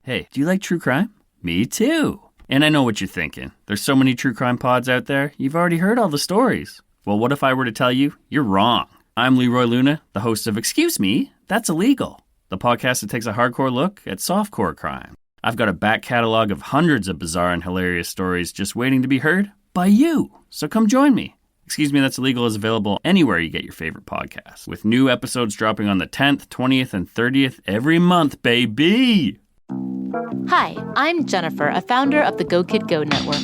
Hey, do you like true crime? Me too. And I know what you're thinking. There's so many true crime pods out there, you've already heard all the stories. Well, what if I were to tell you you're wrong? I'm Leroy Luna, the host of Excuse Me, That's Illegal, the podcast that takes a hardcore look at softcore crime. I've got a back catalog of hundreds of bizarre and hilarious stories just waiting to be heard by you. So come join me. Excuse Me, That's Illegal is available anywhere you get your favorite podcasts, with new episodes dropping on the 10th, 20th, and 30th every month, baby! Hi, I'm Jennifer, a founder of the Go Kid Go network.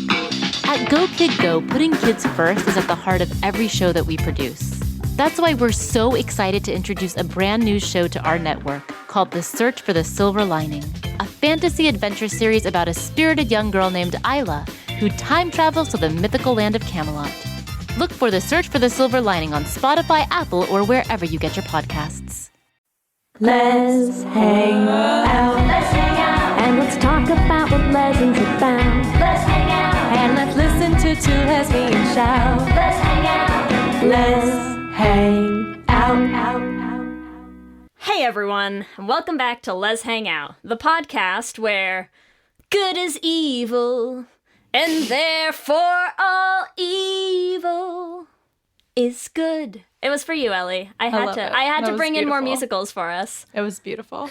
At Go Kid Go, putting kids first is at the heart of every show that we produce. That's why we're so excited to introduce a brand new show to our network called The Search for the Silver Lining, a fantasy adventure series about a spirited young girl named Isla who time travels to the mythical land of Camelot. Look for The Search for the Silver Lining on Spotify, Apple, or wherever you get your podcasts. Let's hang out. Let's hang out. And let's talk about what legends have found. Let's hang out. And let's listen to two lesbians shout. Let's hang out. Let's hang out. Hey everyone, and welcome back to Let's Hang Out, the podcast where good is evil, and therefore all evil is good. It was for you, Ellie. I had to bring in more musicals for us. It was beautiful.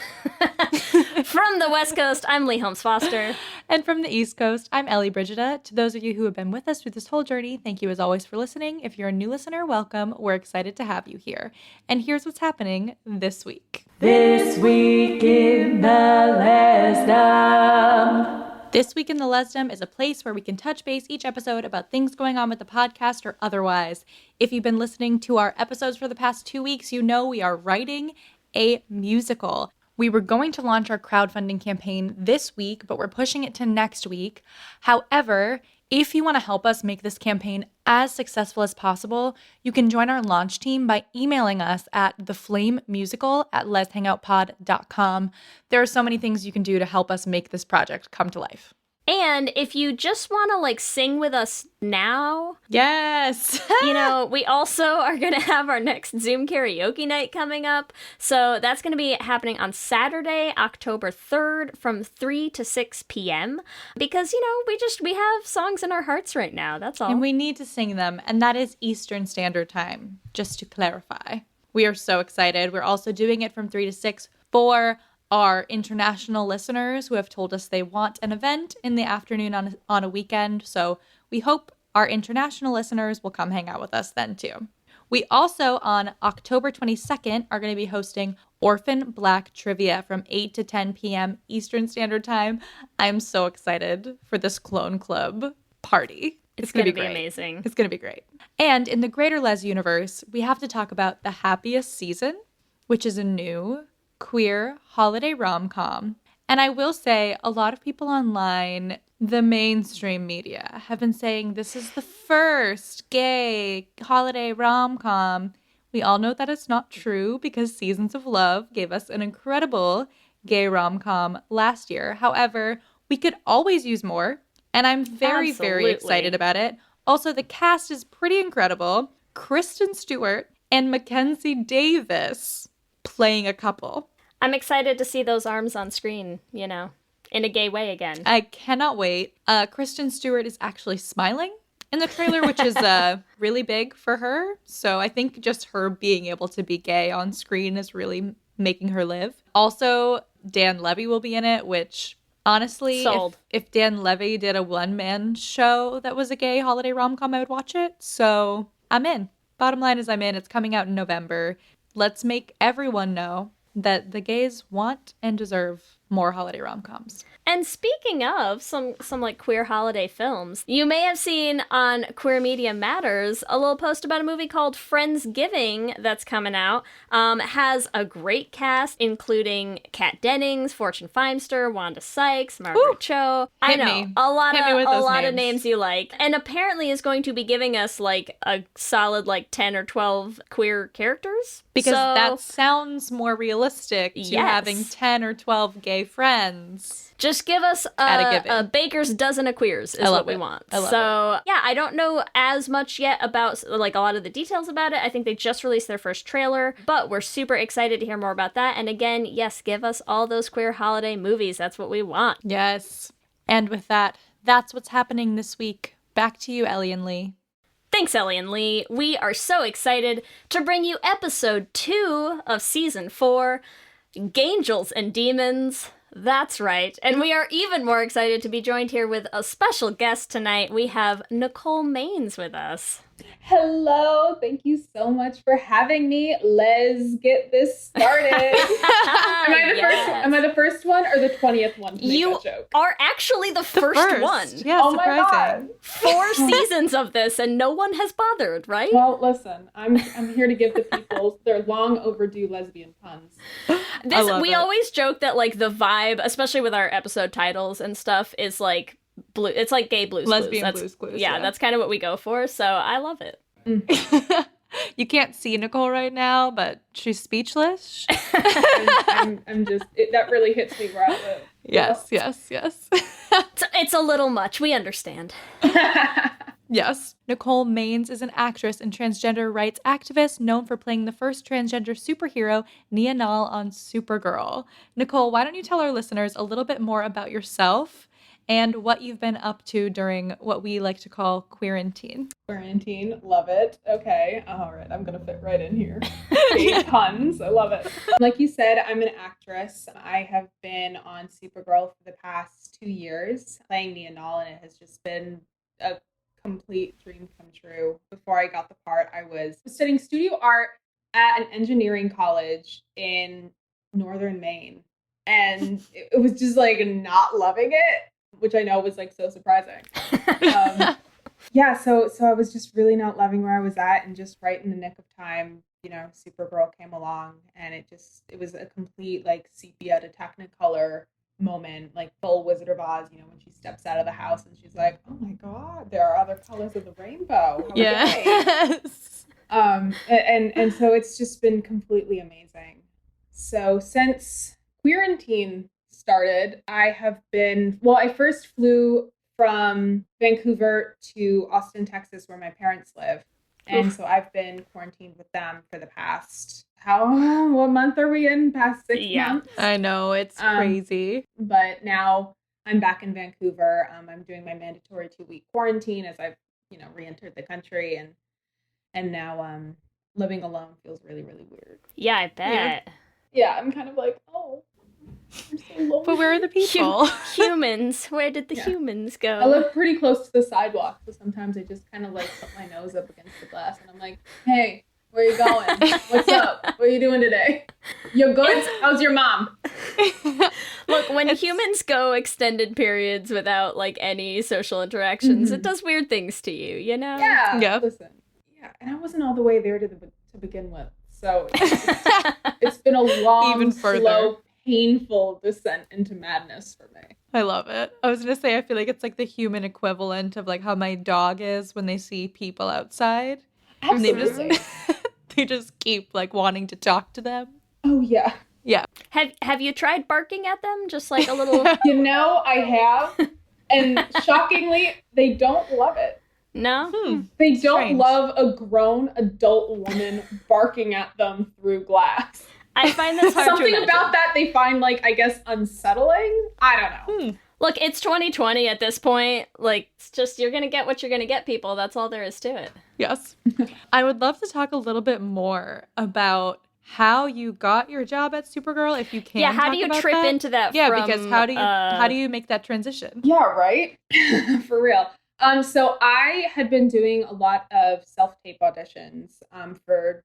From the West Coast, I'm Lee Holmes Foster. And from the East Coast, I'm Ellie Brigida. To those of you who have been with us through this whole journey, thank you as always for listening. If you're a new listener, welcome. We're excited to have you here. And here's what's happening this week. This week in the Lesdom. This Week in the Lesdom is a place where we can touch base each episode about things going on with the podcast or otherwise. If you've been listening to our episodes for the past 2 weeks, you know we are writing a musical. We were going to launch our crowdfunding campaign this week, but we're pushing it to next week. However, if you want to help us make this campaign as successful as possible, you can join our launch team by emailing us at theflamemusical@letshangoutpod.com. There are so many things you can do to help us make this project come to life. And if you just want to sing with us now, yes, we also are going to have our next Zoom karaoke night coming up. So that's going to be happening on Saturday, October 3rd from 3 to 6 p.m. Because, we have songs in our hearts right now. That's all. And we need to sing them. And that is Eastern Standard Time, just to clarify. We are so excited. We're also doing it from 3 to 6 for our international listeners who have told us they want an event in the afternoon on a weekend. So we hope our international listeners will come hang out with us then too. We also, on October 22nd, are going to be hosting Orphan Black Trivia from 8 to 10 p.m. Eastern Standard Time. I'm so excited for this Clone Club party. It's going to be amazing. It's going to be great. And in the greater Les universe, we have to talk about The Happiest Season, which is a new queer holiday rom-com. And I will say, a lot of people online, the mainstream media, have been saying this is the first gay holiday rom-com. We all know that it's not true because Seasons of Love gave us an incredible gay rom-com last year. However, we could always use more, and I'm very, very excited about it. Also, the cast is pretty incredible. Kristen Stewart and Mackenzie Davis playing a couple. I'm excited to see those arms on screen, in a gay way again. I cannot wait. Kristen Stewart is actually smiling in the trailer, which is really big for her. So I think just her being able to be gay on screen is really making her live. Also, Dan Levy will be in it, which honestly, if Dan Levy did a one-man show that was a gay holiday rom-com, I would watch it. So I'm in. Bottom line is I'm in. It's coming out in November. Let's make everyone know that the gays want and deserve more holiday rom-coms. And speaking of some queer holiday films, you may have seen on Queer Media Matters a little post about a movie called Friendsgiving that's coming out. Has a great cast, including Kat Dennings, Fortune Feimster, Wanda Sykes, Margaret Cho. I know, a lot of names you like. And apparently is going to be giving us a solid 10 or 12 queer characters. Because that sounds more realistic to having 10 or 12 gay holiday friends. Just give us a baker's dozen of queers is what we want. So, yeah, I don't know as much yet about, like, a lot of the details about it. I think they just released their first trailer, but we're super excited to hear more about that. And again, yes, give us all those queer holiday movies. That's what we want. Yes. And with that, that's what's happening this week. Back to you, Ellie and Lee. Thanks, Ellie and Lee. We are so excited to bring you episode 2 of season 4, Gayngels and Demons. That's right. And we are even more excited to be joined here with a special guest tonight. We have Nicole Maines with us. Hello. Thank you so much for having me. Let's get this started. Am I the first one or the 20th one to make that joke? Are actually the first one. Yeah, oh surprising. My God. 4 seasons of this and no one has bothered, right? Well, listen, I'm here to give the people their long overdue lesbian puns. We always joke that, like, the vibe, especially with our episode titles and stuff, is like blue. It's like gay blues, lesbian blues clues. Yeah, that's kind of what we go for. So I love it. You can't see Nicole right now, but she's speechless. I'm just, that really hits me where I live. Yes. It's a little much. We understand. Yes. Nicole Maines is an actress and transgender rights activist known for playing the first transgender superhero, Nia Nal, on Supergirl. Nicole, why don't you tell our listeners a little bit more about yourself and what you've been up to during what we like to call quarantine. Quarantine, love it. Okay, all right, I'm gonna fit right in here. Big puns, I love it. Like you said, I'm an actress. I have been on Supergirl for the past 2 years, playing Nia Nal, and it has just been a complete dream come true. Before I got the part, I was studying studio art at an engineering college in northern Maine, and it was just like not loving it, which I know was like so surprising. Yeah, so I was just really not loving where I was at, and just right in the nick of time, you know, Supergirl came along, and it was a complete like sepia to Technicolor moment, like full Wizard of Oz, you know, when she steps out of the house and she's like, oh my God, there are other colors of the rainbow. Yes. And so it's just been completely amazing. So since quarantine started, I first flew from Vancouver to Austin, Texas, where my parents live. And so I've been quarantined with them for the past, what month are we in? Past 6 months? I know, it's crazy. But now I'm back in Vancouver. I'm doing my mandatory 2-week quarantine as I've, you know, re-entered the country. And now living alone feels really, really weird. Yeah, I bet. Yeah, I'm kind of like, oh, I'm so lonely. But where are the people? Humans. Where did the humans go? I live pretty close to the sidewalk, so sometimes I just kind of like put my nose up against the glass and I'm like, hey, where you going? What's up? What are you doing today? You good? How's your mom? Look, when humans go extended periods without like any social interactions, it does weird things to you, you know? Yeah. Listen. Yeah, and I wasn't all the way there to begin with. So it's been a long, even further, slow, painful descent into madness for me. I love it. I was going to say, I feel like it's like the human equivalent of like how my dog is when they see people outside. Absolutely. And they just keep like wanting to talk to them. Oh, yeah. Yeah. Have you tried barking at them? Just like a little... You know, I have. And shockingly, they don't love it. No? They don't love a grown adult woman barking at them through glass. I find this hard Something to imagine. about that they find, like, I guess, unsettling? I don't know. Look, it's 2020 at this point. Like, it's just, you're going to get what you're going to get, people. That's all there is to it. Yes. I would love to talk a little bit more about how you got your job at Supergirl, if you can. Yeah, how do you trip into that? Yeah, from, because how do you make that transition? Yeah, right? For real. So I had been doing a lot of self-tape auditions for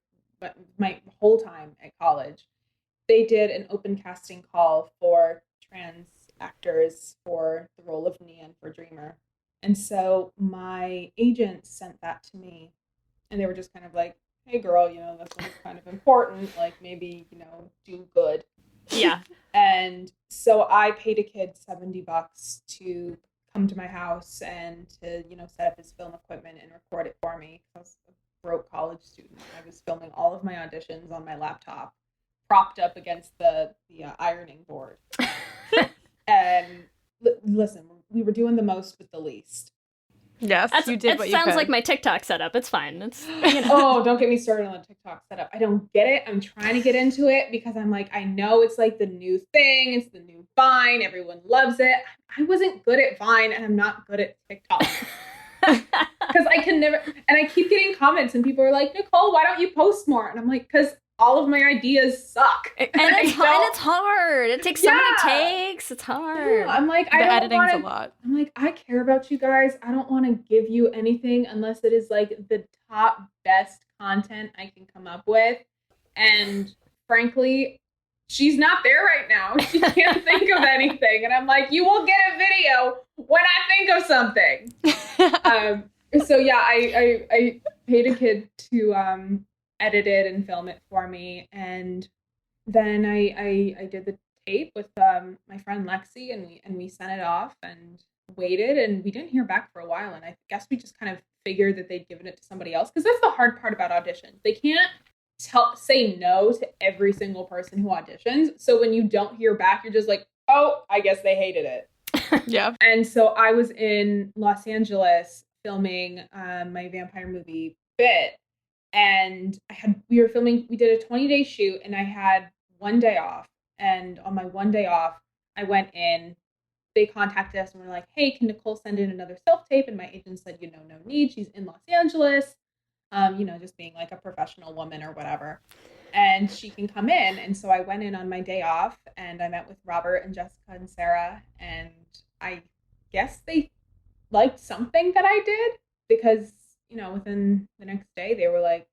my whole time at college. They did an open casting call for trans actors for the role of Nia and for Dreamer. And so my agent sent that to me, and they were just kind of like, hey girl, you know, this one's kind of important, like maybe, you know, do good. Yeah. And so I paid a kid $70 to come to my house and to, you know, set up his film equipment and record it for me. I was a broke college student. I was filming all of my auditions on my laptop, propped up against the ironing board. And listen, we were doing the most with the least. Yes, you did what you sounds could. like my TikTok setup. It's fine. It's Oh, don't get me started on the TikTok setup. I don't get it. I'm trying to get into it because I'm like, I know it's like the new thing. It's the new Vine. Everyone loves it. I wasn't good at Vine, and I'm not good at TikTok. Because I can never, and I keep getting comments, and people are like, Nicole, why don't you post more? And I'm like, because all of my ideas suck. and it's hard. It takes so many takes. It's hard. Yeah, I'm like, the editing's a lot. I'm like, I care about you guys. I don't want to give you anything unless it is like the top best content I can come up with. And frankly, she's not there right now. She can't think of anything. And I'm like, you will get a video when I think of something. So yeah, I paid a kid to edit it and film it for me. And then I did the tape with my friend Lexi, and we sent it off and waited, and we didn't hear back for a while. And I guess we just kind of figured that they'd given it to somebody else, because that's the hard part about auditions. They can't say no to every single person who auditions. So when you don't hear back, you're just like, oh, I guess they hated it. Yeah. And so I was in Los Angeles filming my vampire movie Bit, and we did a 20-day shoot, and I had one day off. And on my one day off, I went in, they contacted us and were like, hey, can Nicole send in another self-tape? And my agent said, no need. She's in Los Angeles, just being like a professional woman or whatever. And she can come in. And so I went in on my day off, and I met with Robert and Jessica and Sarah. And I guess they liked something that I did, because, within the next day they were like,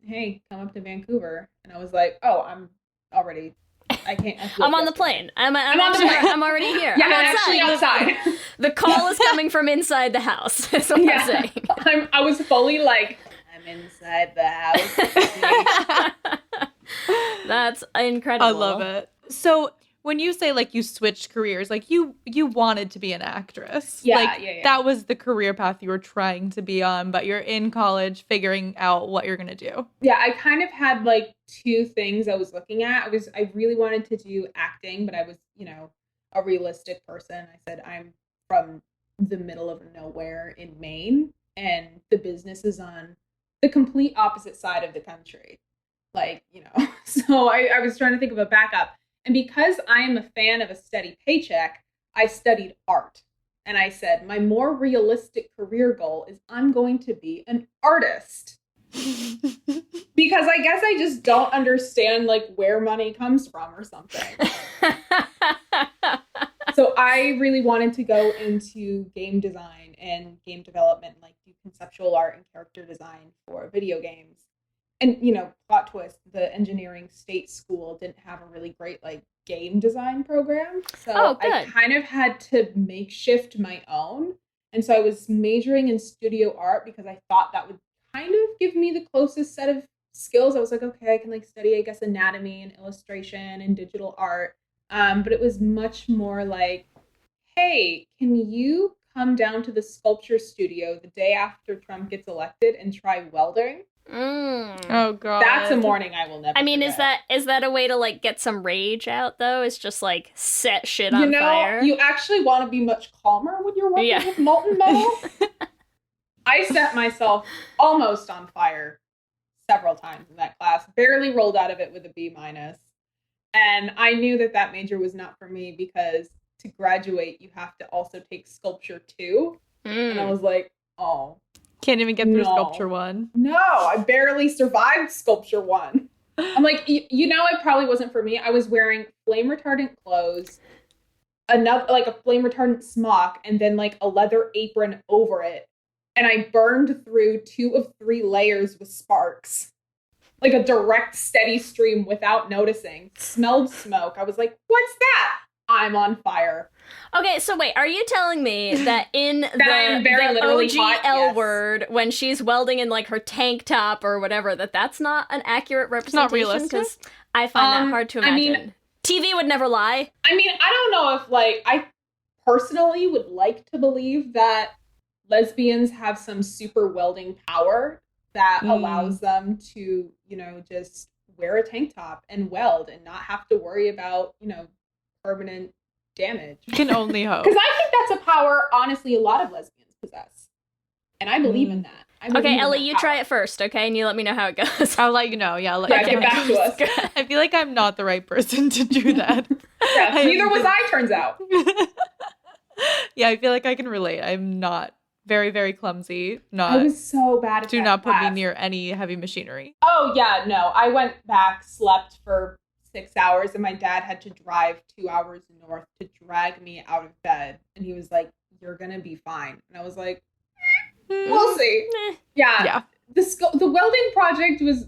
hey, come up to Vancouver. And I was like, oh, I can't. I'm on the plane. I'm on the plane. I'm already here. Yeah, I'm actually outside. The call is coming from inside the house. That's what I'm saying. I was fully like, I'm inside the house. That's incredible. I love it. So when you say like you switched careers, like you wanted to be an actress. Yeah. That was the career path you were trying to be on, but you're in college figuring out what you're going to do. Yeah, I kind of had like two things I was looking at. I really wanted to do acting, but I was, a realistic person. I said, I'm from the middle of nowhere in Maine, and the business is on the complete opposite side of the country. So I was trying to think of a backup. And because I am a fan of a steady paycheck, I studied art. And I said, my more realistic career goal is I'm going to be an artist. Because I guess I just don't understand like where money comes from or something. So I really wanted to go into game design and game development, like do conceptual art and character design for video games. And, plot twist, the engineering state school didn't have a really great, like, game design program. So I kind of had to makeshift my own. And so I was majoring in studio art because I thought that would kind of give me the closest set of skills. I was like, okay, I can, like, study, I guess, anatomy and illustration and digital art. But it was much more like, hey, can you come down to the sculpture studio the day after Trump gets elected and try welding? Oh god, that's a morning I will never forget. Is that a way to like get some rage out though? It's just like set shit on fire. You actually want to be much calmer when you're working with molten metal. I set myself almost on fire several times in that class, barely rolled out of it with a B-. And I knew that major was not for me, because to graduate you have to also take sculpture too. And I was like, oh, can't even get through sculpture 1. No, I barely survived sculpture 1. I'm like, it probably wasn't for me. I was wearing flame retardant clothes, a flame retardant smock, and then like a leather apron over it. And I burned through 2 of 3 layers with sparks. Like a direct steady stream without noticing. Smelled smoke. I was like, what's that? I'm on fire. Okay, so wait, are you telling me that in the literally OG hot, L word, when she's welding in like her tank top or whatever, that's not an accurate representation? It's not realistic? Because I find that hard to imagine. TV would never lie. I mean, I don't know if I personally would like to believe that lesbians have some super welding power that allows them to, just wear a tank top and weld and not have to worry about, permanent damage. Can only hope. Because I think that's a power, honestly, a lot of lesbians possess. And I believe in that. I believe Okay, in Ellie, that you power. try it first, okay? And you let me know how it goes. I'll let you know. Yeah, I'll let you Yeah, know. get back to us. I feel like I'm not the right person to do that. Yeah, neither was I, turns out. Yeah, I feel like I can relate. I'm not very, very clumsy. I was so bad at Do that not put me class. near any heavy machinery. Oh, yeah, no. I went back, slept for 6 hours, and my dad had to drive 2 hours north to drag me out of bed. And he was like, "You're going to be fine." And I was like, we'll see. Yeah. The welding project was...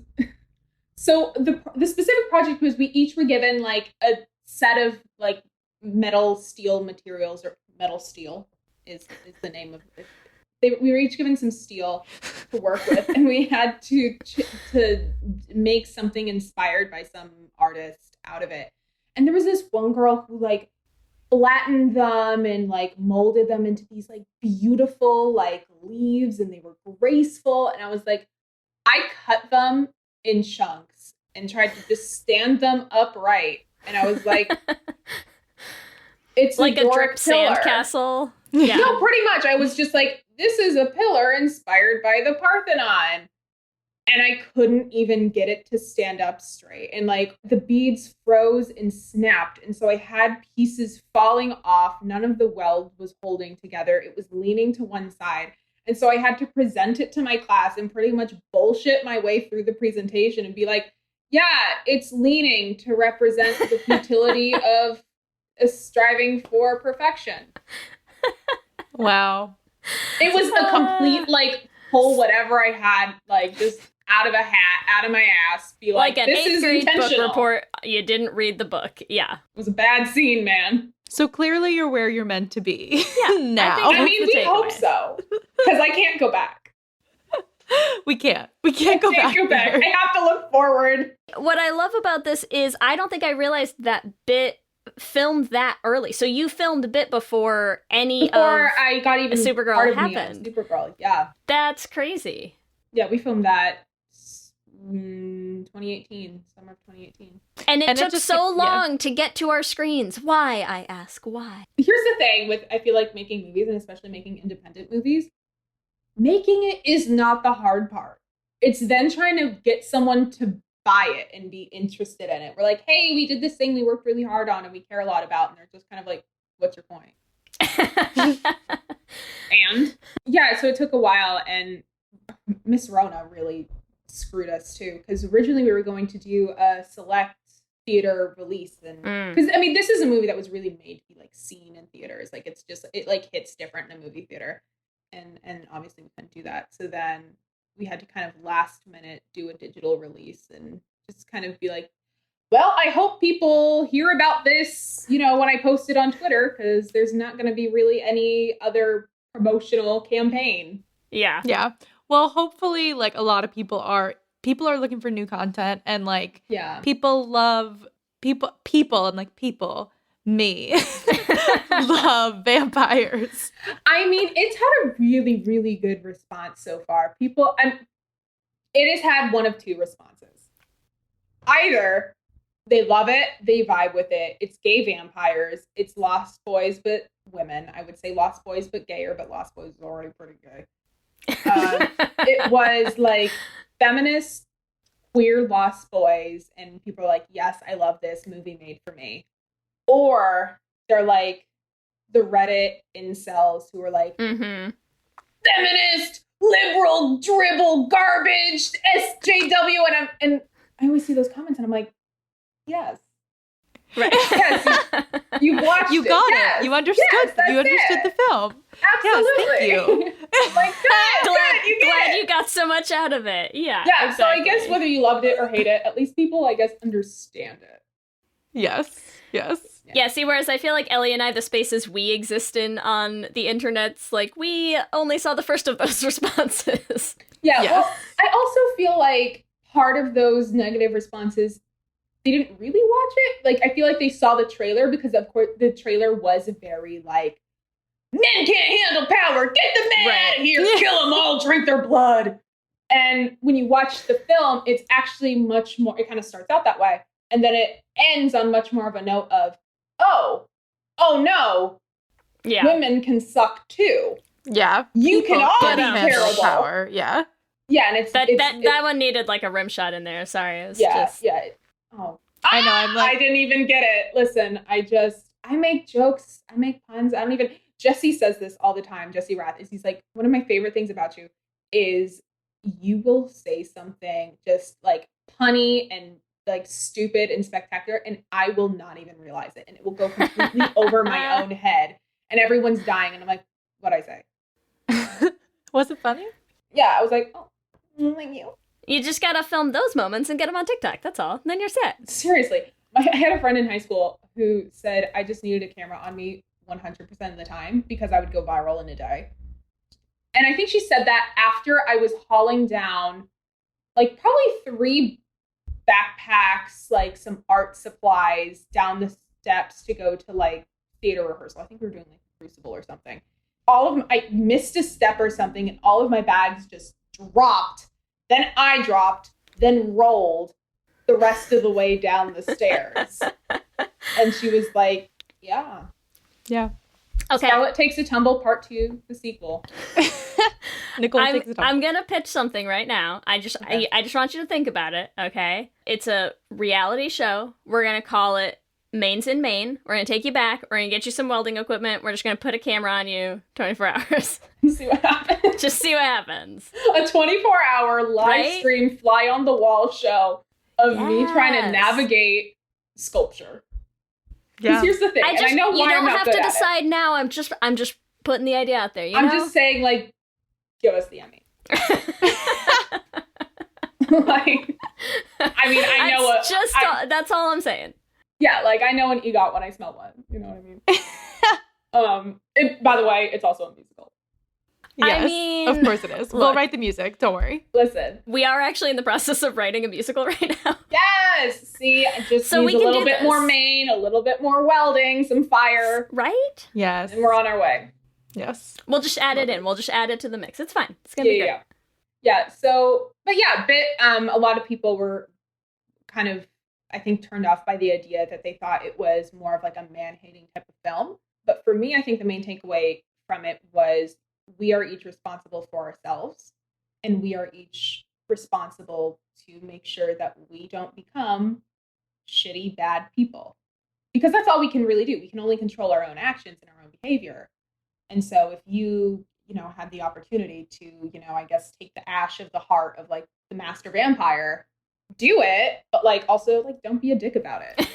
So the specific project was we each were given like a set of like metal steel materials, or metal steel is the name of it. We were each given some steel to work with, and we had to make something inspired by some artist out of it. And there was this one girl who like flattened them and like molded them into these like beautiful like leaves, and they were graceful. And I was like, I cut them in chunks and tried to just stand them upright. And I was like, it's like a drip pillar. sandcastle. Yeah. No, pretty much. I was just like, this is a pillar inspired by the Parthenon. And I couldn't even get it to stand up straight. And like the beads froze and snapped. And so I had pieces falling off. None of the weld was holding together. It was leaning to one side. And so I had to present it to my class and pretty much bullshit my way through the presentation and be like, yeah, it's leaning to represent the futility of striving for perfection. Wow. It was a complete, like, pull whatever I had, like, just out of a hat, out of my ass, be like, Like an this 8th is grade book intentional. report. You didn't read the book. Yeah. It was a bad scene, man. So clearly you're where you're meant to be. Yeah, now. I mean, the we hope takeaway. so. Because I can't go back. We can't go back. Go back. there. I have to look forward. What I love about this is I don't think I realized that Bit filmed that early. So you filmed a bit before Before I got even Supergirl part of me on happened. Supergirl, yeah. That's crazy. Yeah, we filmed that 2018, summer of 2018. And it took just so yeah. long to get to our screens. Why, I ask, why? Here's the thing with, I feel like, making movies, and especially making independent movies. Making it is not the hard part. It's then trying to get someone to buy it and be interested in it. We're like, hey, we did this thing we worked really hard on and we care a lot about. And they're just kind of like, what's your point? And yeah, so it took a while, and Miss Rona really screwed us too, because originally we were going to do a select theater release, and because I mean, this is a movie that was really made to be like seen in theaters. Like it's just, it like hits different in a movie theater, and obviously we couldn't do that. So then we had to kind of last minute do a digital release and just kind of be like, well, I hope people hear about this, you know, when I post it on Twitter, because there's not going to be really any other promotional campaign. Yeah. Yeah. Well, hopefully, like, a lot of people are looking for new content, and like, Yeah. people love me love vampires. I mean, it's had a really, really good response so far. People, it has had one of two responses. Either they love it, they vibe with it, it's gay vampires, it's Lost Boys but women. I would say Lost Boys but gayer, but Lost Boys is already pretty gay. It was like feminist, queer Lost Boys, and people are like, yes, I love this movie made for me. Or they're like the Reddit incels who are like, feminist, liberal, dribble, garbage, SJW, and I always see those comments and I'm like, yes. Right. Yes, you watched You it. got Yes. it. You understood. Yes, that's You understood it. the film. Absolutely. Yes, thank you. Like, good, you get Glad it. you got so much out of it. Yeah. Yeah, so I guess exactly. whether you loved it or hate it, at least people, I guess, understand it. Yes. Yeah, see, whereas I feel like Ellie and I, the spaces we exist in on the internets, like, we only saw the first of those responses. Yeah, Yes. well, I also feel like part of those negative responses, they didn't really watch it. Like, I feel like they saw the trailer because, of course, the trailer was very, like, men can't handle power, get the men out of here, kill them all, drink their blood. And when you watch the film, it's actually much more, it kind of starts out that way. And then it ends on much more of a note of, oh, oh no, Yeah. women can suck too. Yeah. You can all be Getting mental terrible. power. Yeah. Yeah, and it's that one needed like a rim shot in there. Sorry, it was just Oh, I know. I'm like, I didn't even get it. Listen, I make jokes, I make puns. I don't even. Jesse says this all the time. Jesse Rath he's like, one of my favorite things about you is you will say something just like punny and like stupid and spectacular, and I will not even realize it, and it will go completely over my own head, and everyone's dying, and I'm like, what'd I say? was it funny? Yeah, I was like, oh, thank you. You just gotta film those moments and get them on TikTok. That's all. And then you're set. Seriously. I had a friend in high school who said I just needed a camera on me 100% of the time because I would go viral in a day. And I think she said that after I was hauling down like probably 3 backpacks, like some art supplies down the steps to go to like theater rehearsal. I think we were doing like Crucible or something. I missed a step or something and all of my bags just dropped. Then I dropped, then rolled the rest of the way down the stairs. And she was like, yeah. Yeah. Okay. Scarlet Takes a Tumble Part 2, the sequel. Nicole takes it I'm gonna pitch something right now. I just want you to think about it, okay? It's a reality show. We're gonna call it Maine's in Maine. We're gonna take you back. We're gonna get you some welding equipment. We're just gonna put a camera on you 24 hours. See what happens. Just see what happens. A 24-hour live stream fly on the wall show of me trying to navigate sculpture. Yeah. Here's the thing, and I know why you don't I'm not have good to at decide now. I'm just putting the idea out there. You I'm know? just saying, like, give us the Emmy. Like, I mean, I know what. That's all I'm saying. Yeah, like I know an EGOT when I smell one. You know what I mean? By the way, it's also a musical. Yes, I mean, of course it is. We'll write the music. Don't worry. Listen, we are actually in the process of writing a musical right now. Yes. See, I just So need we a can little do bit this. more Maine, a little bit more welding, some fire, Right? Yes. and we're on our way. Yes. We'll just add it in. We'll just add it to the mix. It's fine. It's gonna be great. Yeah. So, but yeah, a lot of people were kind of, I think, turned off by the idea that they thought it was more of like a man-hating type of film. But for me, I think the main takeaway from it was we are each responsible for ourselves, and we are each responsible to make sure that we don't become shitty, bad people. Because that's all we can really do. We can only control our own actions and our own behavior. And so if you had the opportunity to, I guess take the ash of the heart of like the master vampire, do it, but like also like don't be a dick about it.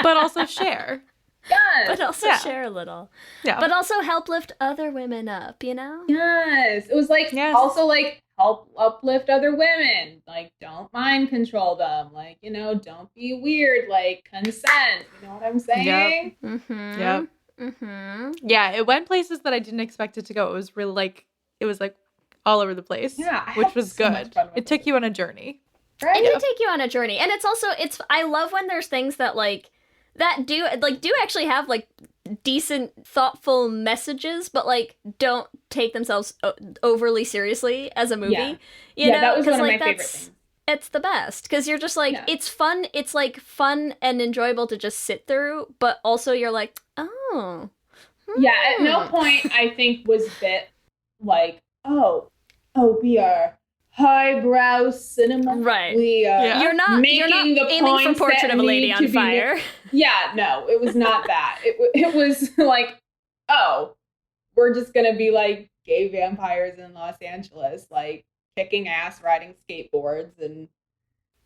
But also share. Yes. But also share a little. Yeah. But also help lift other women up, you know? Yes. It was like also like help uplift other women. Like don't mind control them. Like, don't be weird. Like consent. You know what I'm saying? Yep. Mm-hmm. Yep. Mm-hmm. Yeah, it went places that I didn't expect it to go. It was really like all over the place. Yeah. Which was so much good. fun with It took you on a journey. Right? It did take you on a journey. And I love when there's things that like that do actually have like decent, thoughtful messages, but like don't take themselves overly seriously as a movie. You know, that was one of like, my favorite things. It's the best because you're just like it's fun. It's like fun and enjoyable to just sit through, but also you're like, oh, yeah. At no point I think was bit like, oh, we are highbrow cinema, right? We are You're not making the aiming for points Portrait that of a Lady need on to be Fire. Yeah, no, it was not that. It was like, oh, we're just gonna be like gay vampires in Los Angeles, like kicking ass, riding skateboards, and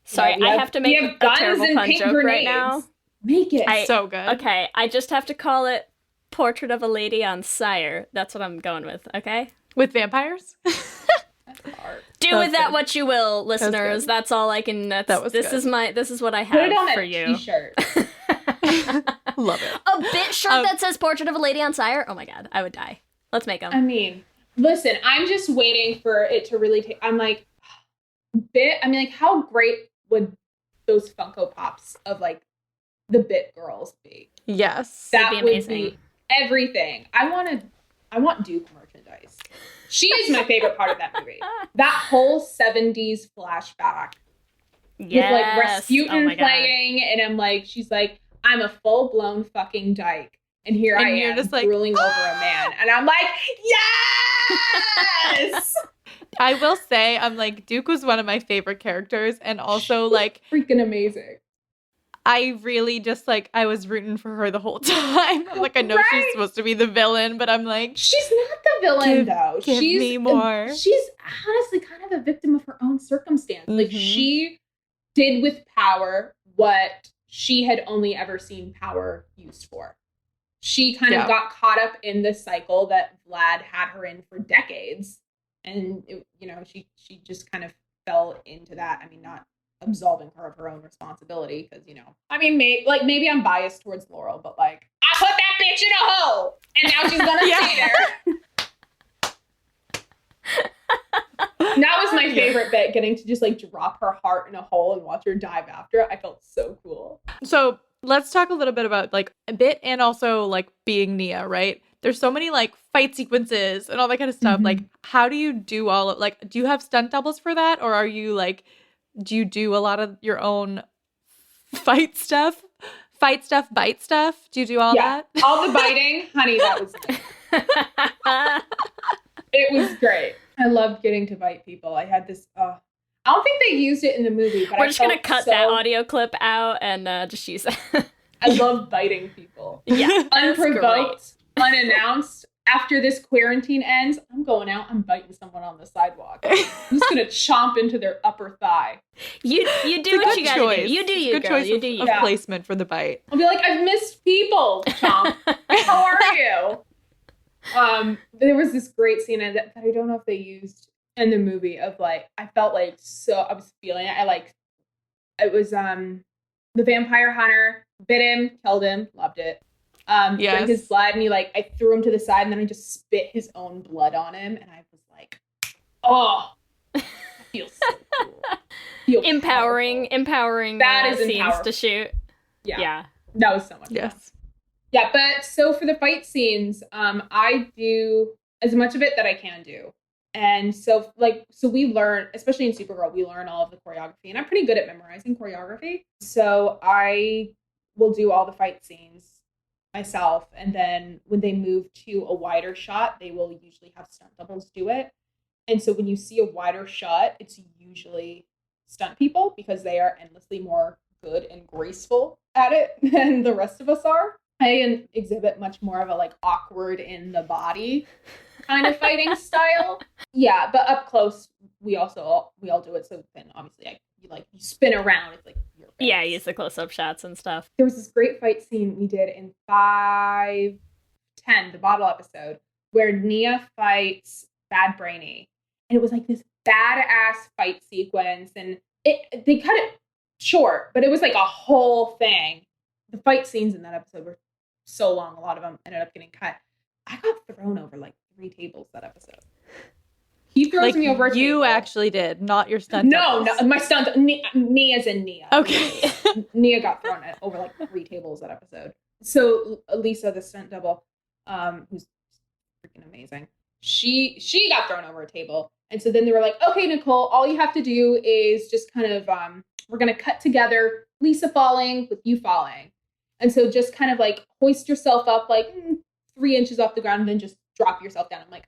sorry, I have to make a terrible pun joke right now. Make it so good. Okay, I just have to call it Portrait of a Lady on Sire. That's what I'm going with. Okay, with vampires. That's hard. Do with that what you will, listeners. Good. That's all I can. This is what I have Put it on for a you. T-shirt. Love it. A bit shirt that says Portrait of a Lady on Sire. Oh my god, I would die. Let's make them. I mean, listen, I'm just waiting for it to really take. I'm like, how great would those Funko Pops of like the Bit Girls be? Yes, that would would be amazing. Be everything. I want Duke merchandise. She is my favorite part of that movie. That whole 70s flashback. With like Rasputin playing, and I'm like, she's like, I'm a full-blown fucking dyke. And here I you're am just like, drooling over a man. And I'm like, yes! I will say, I'm like, Duke was one of my favorite characters. And also, like, freaking amazing. I really just, like, I was rooting for her the whole time. I'm like, I know she's supposed to be the villain, but I'm like, she's not the villain, though. Give me more. She's honestly kind of a victim of her own circumstance. Like, she did with power what she had only ever seen power used for. She kind of got caught up in the cycle that Vlad had her in for decades. And, she just kind of fell into that. I mean, not absolving her of her own responsibility because, I mean, maybe I'm biased towards Laurel, but, like, I put that bitch in a hole and now she's going to stay there. That was my favorite bit, getting to just, like, drop her heart in a hole and watch her dive after it. I felt so cool. So let's talk a little bit about, like, a bit and also, like, being Nia, right? There's so many, like, fight sequences and all that kind of stuff. Like, how do you do all of, like, do you have stunt doubles for that? Or are you, like, do you do a lot of your own fight stuff? Fight stuff, bite stuff? Do you do all that? All the biting. Honey, that was nice. It was great. I loved getting to bite people. I had this, I don't think they used it in the movie, but we're just going to cut that audio clip out and just use it. I love biting people. Yeah. Unprovoked, unannounced. After this quarantine ends, I'm going out, I'm biting someone on the sidewalk. I'm just going to chomp into their upper thigh. You do what you got to do. You do you, good girl. choice You do you. of placement for the bite. I'll be like, I've missed people, chomp. How are you? There was this great scene that I don't know if they used in the movie of, like, I felt like I was feeling it. It was the vampire hunter bit him, killed him, loved it. Drank his blood, and I threw him to the side, and then I just spit his own blood on him, and I was like, oh, I feel so cool. Empowering that is scenes empowering. To shoot. Yeah. That was so much fun. Yeah, but so for the fight scenes, I do as much of it that I can do. And so we learn, especially in Supergirl, we learn all of the choreography, and I'm pretty good at memorizing choreography. So I will do all the fight scenes myself, and then when they move to a wider shot, they will usually have stunt doubles do it. And so when you see a wider shot, it's usually stunt people because they are endlessly more good and graceful at it than the rest of us are. I exhibit much more of a awkward in the body kind of fighting style. Yeah, but up close we all do it. So then obviously you spin around. It's like your face. Yeah, use the close-up shots and stuff. There was this great fight scene we did in 5-10, the bottle episode, where Nia fights Bad Brainy, and it was like this badass fight sequence, and they cut it short, but it was like a whole thing. The fight scenes in that episode were so long, a lot of them ended up getting cut. I got thrown over 3 tables that episode. He throws me over a table. You actually did, not your stunt doubles. No, my stunt, me as in Nia. Okay. Nia got thrown over 3 tables that episode. So Lisa, the stunt double, who's freaking amazing, she got thrown over a table. And so then they were like, okay, Nicole, all you have to do is just kind of, we're going to cut together Lisa falling with you falling. And so just kind of hoist yourself up 3 inches off the ground and then just drop yourself down. I'm like,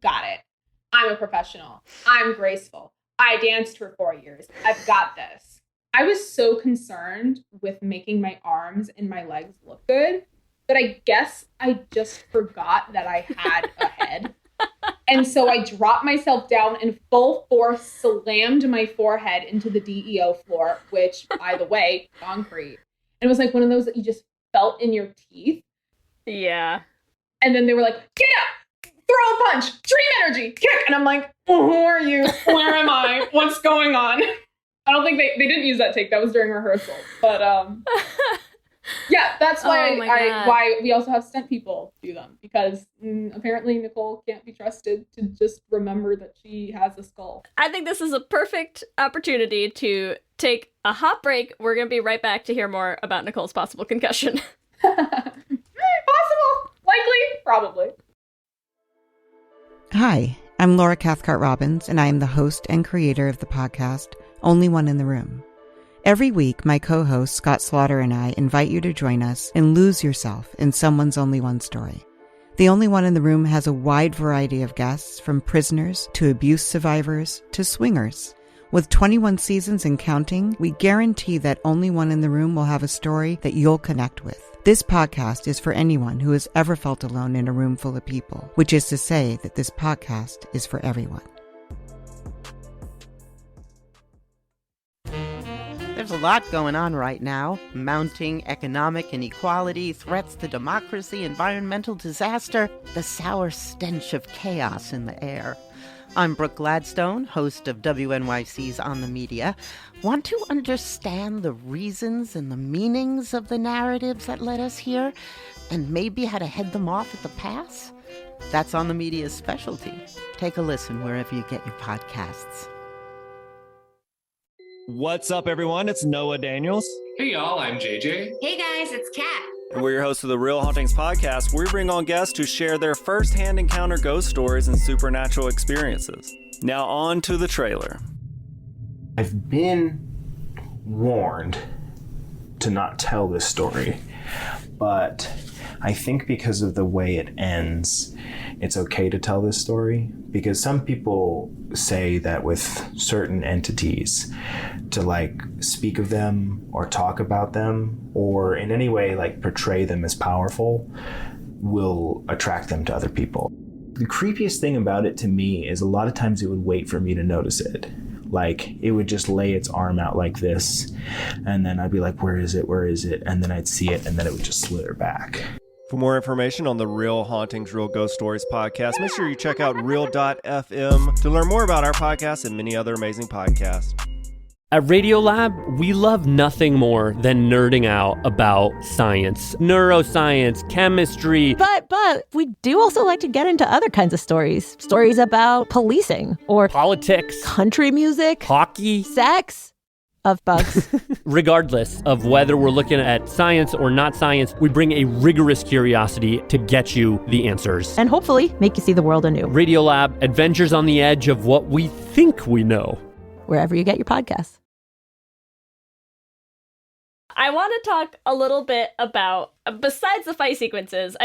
got it. I'm a professional. I'm graceful. I danced for 4 years. I've got this. I was so concerned with making my arms and my legs look good that I guess I just forgot that I had a head. And so I dropped myself down and full force slammed my forehead into the DEO floor, which, by the way, concrete. And it was like one of those that you just felt in your teeth. Yeah. And then they were like, get up! Throw a punch, dream energy, kick. And I'm like, who are you? Where am I? What's going on? I don't think they didn't use that take. That was during rehearsal. But yeah, that's why why we also have stunt people do them, because apparently Nicole can't be trusted to just remember that she has a skull. I think this is a perfect opportunity to take a hot break. We're going to be right back to hear more about Nicole's possible concussion. Possible. Likely. Probably. Hi, I'm Laura Cathcart Robbins, and I am the host and creator of the podcast Only One in the Room. Every week, my co-host Scott Slaughter and I invite you to join us and lose yourself in someone's only one story. The Only One in the Room has a wide variety of guests, from prisoners to abuse survivors to swingers. With 21 seasons and counting, we guarantee that Only One in the Room will have a story that you'll connect with. This podcast is for anyone who has ever felt alone in a room full of people, which is to say that this podcast is for everyone. There's a lot going on right now. Mounting economic inequality, threats to democracy, environmental disaster, the sour stench of chaos in the air. I'm Brooke Gladstone, host of WNYC's On the Media. Want to understand the reasons and the meanings of the narratives that led us here, and maybe how to head them off at the pass? That's On the Media's specialty. Take a listen wherever you get your podcasts. What's up, everyone? It's Noah Daniels. Hey, y'all, I'm JJ. Hey, guys, it's Kat. And we're your hosts of the Real Hauntings podcast. We bring on guests to share their first-hand encounter ghost stories and supernatural experiences. Now on to the trailer. I've been warned to not tell this story, but I think because of the way it ends, it's okay to tell this story, because some people say that with certain entities, to speak of them or talk about them or in any way portray them as powerful will attract them to other people. The creepiest thing about it to me is a lot of times it would wait for me to notice it. It would just lay its arm out like this, and then I'd be like, where is it? Where is it? And then I'd see it, and then it would just slither back. For more information on the Real Hauntings, Real Ghost Stories podcast, make sure you check out real.fm to learn more about our podcast and many other amazing podcasts. At Radiolab, we love nothing more than nerding out about science, neuroscience, chemistry. But we do also like to get into other kinds of stories. Stories about policing or politics, country music, hockey, sex, of bugs. Regardless of whether we're looking at science or not science, we bring a rigorous curiosity to get you the answers. And hopefully make you see the world anew. Radiolab, adventures on the edge of what we think we know. Wherever you get your podcasts. I want to talk a little bit about, besides the fight sequences,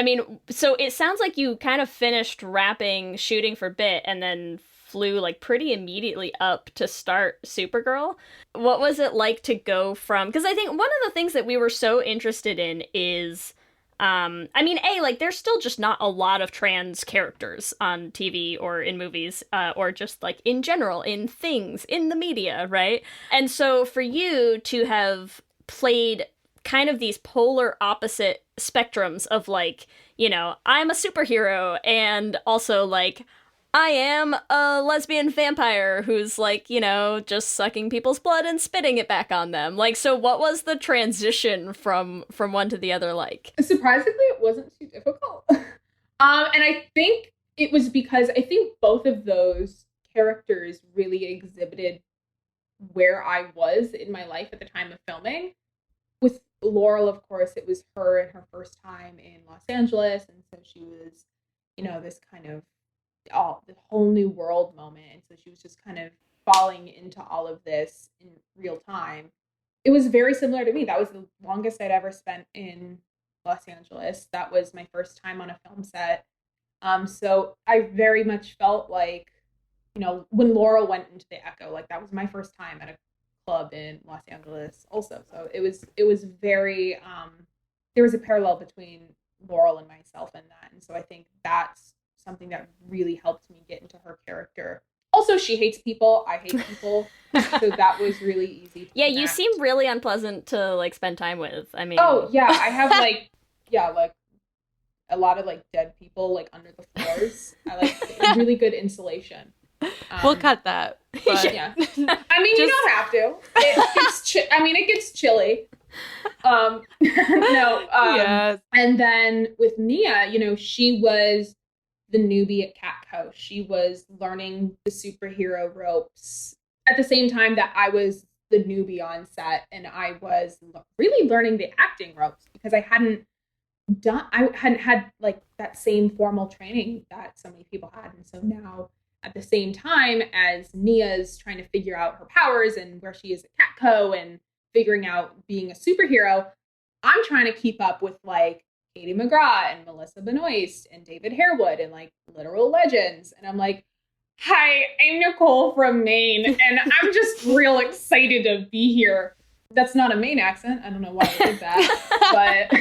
so it sounds like you kind of finished wrapping shooting for Bit and then flew pretty immediately up to start Supergirl. What was it like to go from, because I think one of the things that we were so interested in is, there's still just not a lot of trans characters on TV or in movies, or just in general, in things, in the media, right? And so for you to have played kind of these polar opposite spectrums of I'm a superhero and also I am a lesbian vampire who's just sucking people's blood and spitting it back on them. So what was the transition from one to the other like? Surprisingly, it wasn't too difficult. And I think it was because I think both of those characters really exhibited where I was in my life at the time of filming. With Laurel, of course, it was her and her first time in Los Angeles, and so she was, this kind of the whole new world moment, and so she was just kind of falling into all of this in real time. It was very similar to me. That was the longest I'd ever spent in Los Angeles. That was my first time on a film set. So I very much felt when Laurel went into the Echo, that was my first time at a club in Los Angeles also. So it was very, there was a parallel between Laurel and myself in that. And so I think that's something that really helped me get into her character. Also, she hates people. I hate people. So that was really easy to connect. You seem really unpleasant to spend time with. Oh yeah, I have a lot of dead people under the floors. I like really good insulation. We'll cut that. But... yeah. You don't have to. It gets chilly. Yes. And then with Nia, she was the newbie at Catco. She was learning the superhero ropes at the same time that I was the newbie on set, and I was really learning the acting ropes because I hadn't had that same formal training that so many people had. And so now at the same time as Nia's trying to figure out her powers and where she is at Catco and figuring out being a superhero, I'm trying to keep up with like Katie McGraw and Melissa Benoist and David Harewood and like literal legends. And I'm like, hi, I'm Nicole from Maine, and I'm just real excited to be here. That's not a Maine accent. I don't know why I did that, but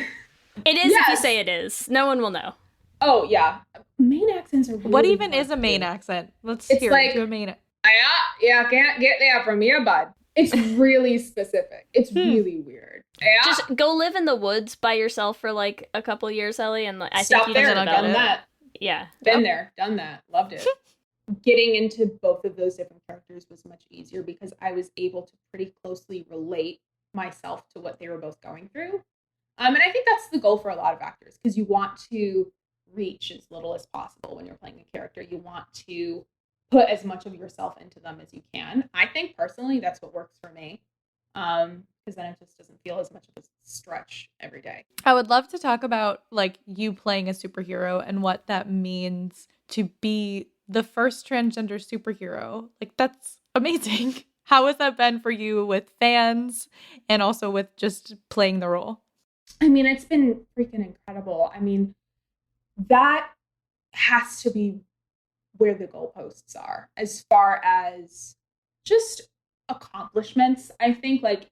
it is if you say it is. No one will know. Oh yeah, Maine accents are. Really what even is a Maine accent? Let's hear it. Do a Maine. Yeah, can't get that from you, bud. It's really specific. It's really weird. Yeah. Just go live in the woods by yourself for like a couple years, Ellie, and I Stop think you there. done That. Yeah, been there, done that, loved it. Getting into both of those different characters was much easier because I was able to pretty closely relate myself to what they were both going through. And I think that's the goal for a lot of actors, because you want to reach as little as possible when you're playing a character. You want to put as much of yourself into them as you can. I think personally that's what works for me, because then it just doesn't feel as much of a stretch every day. I would love to talk about like you playing a superhero and what that means to be the first transgender superhero. Like, that's amazing. How has that been for you with fans and also with just playing the role? I mean, it's been freaking incredible. I mean, that has to be where the goalposts are as far as just accomplishments. I think like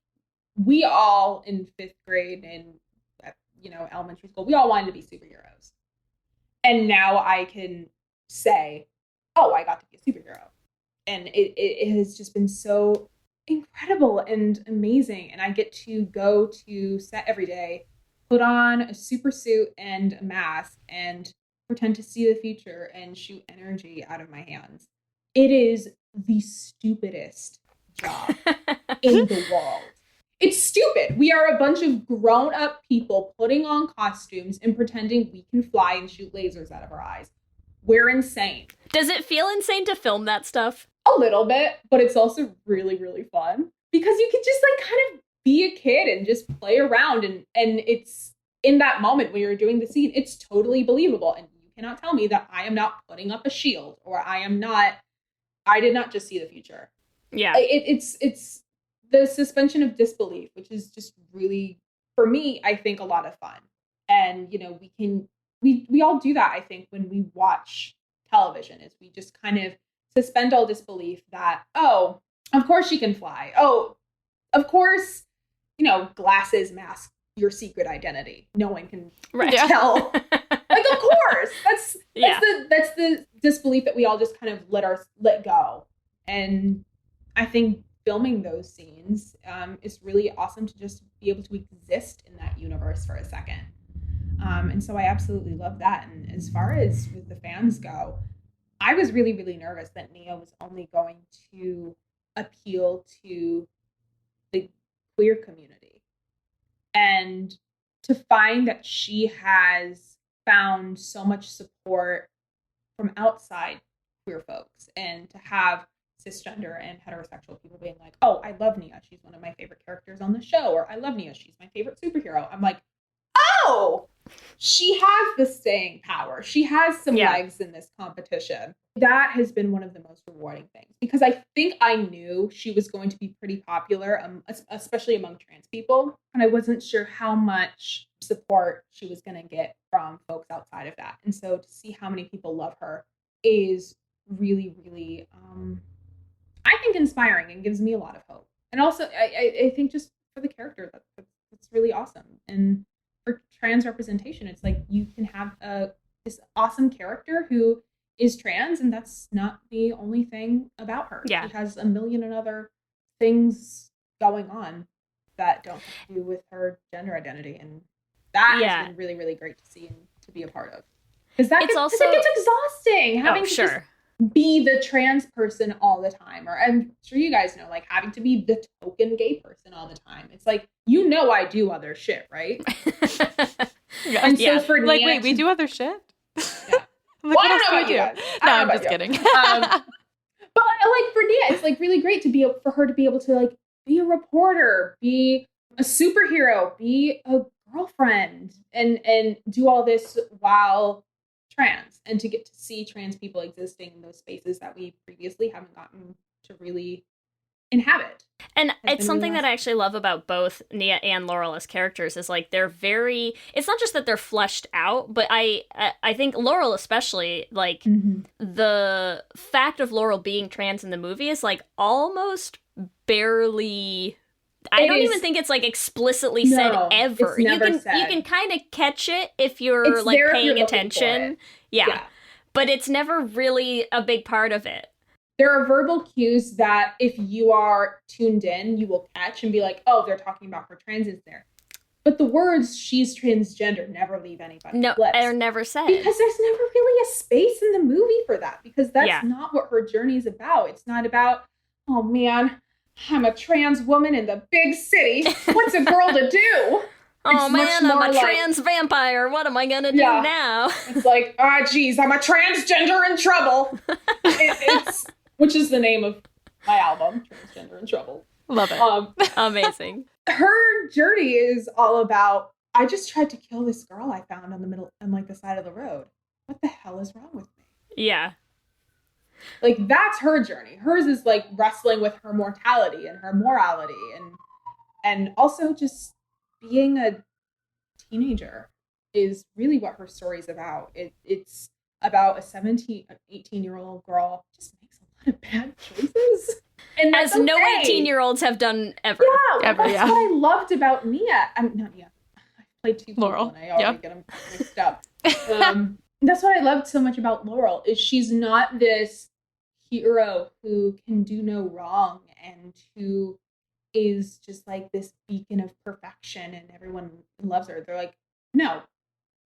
we all in 5th grade and, elementary school, we all wanted to be superheroes. And now I can say, oh, I got to be a superhero. And it has just been so incredible and amazing. And I get to go to set every day, put on a super suit and a mask and pretend to see the future and shoot energy out of my hands. It is the stupidest job in the world. It's stupid. We are a bunch of grown-up people putting on costumes and pretending we can fly and shoot lasers out of our eyes. We're insane. Does it feel insane to film that stuff? A little bit, but it's also really, really fun because you can just like kind of be a kid and just play around, and it's in that moment when you're doing the scene, it's totally believable. And you cannot tell me that I am not putting up a shield or I did not just see the future. Yeah. It's the suspension of disbelief, which is just really, for me, I think a lot of fun. And, we all do that, I think, when we watch television, is we just kind of suspend all disbelief that, oh, of course she can fly. Oh, of course, glasses mask your secret identity. No one can tell. Like, of course. That's the disbelief that we all just kind of let go. And I think filming those scenes is really awesome to just be able to exist in that universe for a second. And so I absolutely love that. And as far as with the fans go, I was really, really nervous that Nia was only going to appeal to the queer community. And to find that she has found so much support from outside queer folks, and to have cisgender and heterosexual people being like, oh, I love Nia. She's one of my favorite characters on the show. Or I love Nia. She's my favorite superhero. I'm like, oh, she has the staying power. She has some legs in this competition. That has been one of the most rewarding things, because I think I knew she was going to be pretty popular, especially among trans people. And I wasn't sure how much support she was going to get from folks outside of that. And so to see how many people love her is really, really, I think, inspiring and gives me a lot of hope. And also, I think just for the character, that's really awesome. And for trans representation, it's like you can have this awesome character who is trans, and that's not the only thing about her. Yeah. She has a million and other things going on that don't have to do with her gender identity, and that has been really, really great to see and to be a part of. Because it gets exhausting having to just be the trans person all the time. Or I'm sure you guys know, like, having to be the token gay person all the time. It's like, I do other shit, right? And so for Nia, like, wait, we do other shit? Yeah. Like, well, I don't know about you guys. No, I'm just kidding. But like for Nia, it's like really great for her to be able to like be a reporter, be a superhero, be a girlfriend, and do all this while trans, and to get to see trans people existing in those spaces that we previously haven't gotten to really inhabit. And Has it's been something really that I actually love about both Nia and Laurel as characters is like they're very. It's not just that they're fleshed out, but I think Laurel especially like the fact of Laurel being trans in the movie is like almost barely. I don't even think it's like explicitly said ever. It's never you said. can kind of catch it if you're It's like there if paying you're looking for attention. it. Yeah. But it's never really a big part of it. There are verbal cues that if you are tuned in, you will catch and be like, oh, they're talking about her transience there. But the words "she's transgender" never leave anybody's lips. They're never said. Because there's never really a space in the movie for that. Because that's not what her journey is about. It's not about, oh man, I'm a trans woman in the big city. What's a girl to do? Oh man, I'm a trans vampire. What am I gonna do now? It's like, geez, I'm a transgender in trouble. It's which is the name of my album, Transgender in Trouble. Love it. Amazing. Her journey is all about, I just tried to kill this girl I found on like the side of the road. What the hell is wrong with me? Yeah. Like, that's her journey. Hers is like wrestling with her mortality and her morality and also just being a teenager is really what her story's about. It's about a 18-year-old girl just makes a lot of bad choices. And as no 18-year-olds have done ever. Yeah, that's what I loved about Nia. Not Nia. I played two people Laurel. and I always get them mixed up. That's what I loved so much about Laurel is she's not this hero who can do no wrong and who is just like this beacon of perfection and everyone loves her. They're like, no,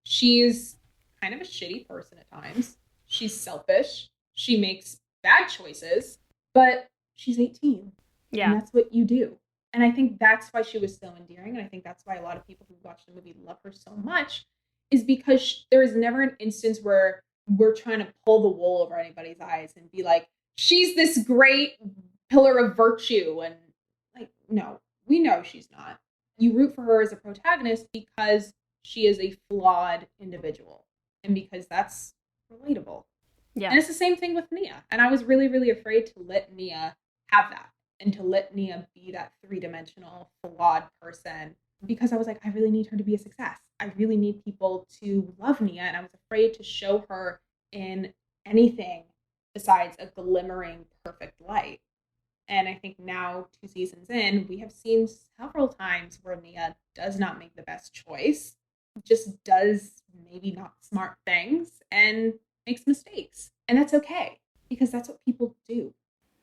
she's kind of a shitty person at times. She's selfish. She makes bad choices, but she's 18. Yeah. And that's what you do. And I think that's why she was so endearing. And I think that's why a lot of people who watch the movie love her so much is because there is never an instance where we're trying to pull the wool over anybody's eyes and be like, she's this great pillar of virtue. And like, no, we know she's not. You root for her as a protagonist because she is a flawed individual and because that's relatable. Yeah. And it's the same thing with Nia. And I was really, really afraid to let Nia have that and to let Nia be that three-dimensional, flawed person because I was like, I really need her to be a success. I really need people to love Nia. And I was afraid to show her in anything besides a glimmering, perfect light. And I think now, 2 seasons in, we have seen several times where Nia does not make the best choice, just does maybe not smart things and makes mistakes. And that's okay, because that's what people do.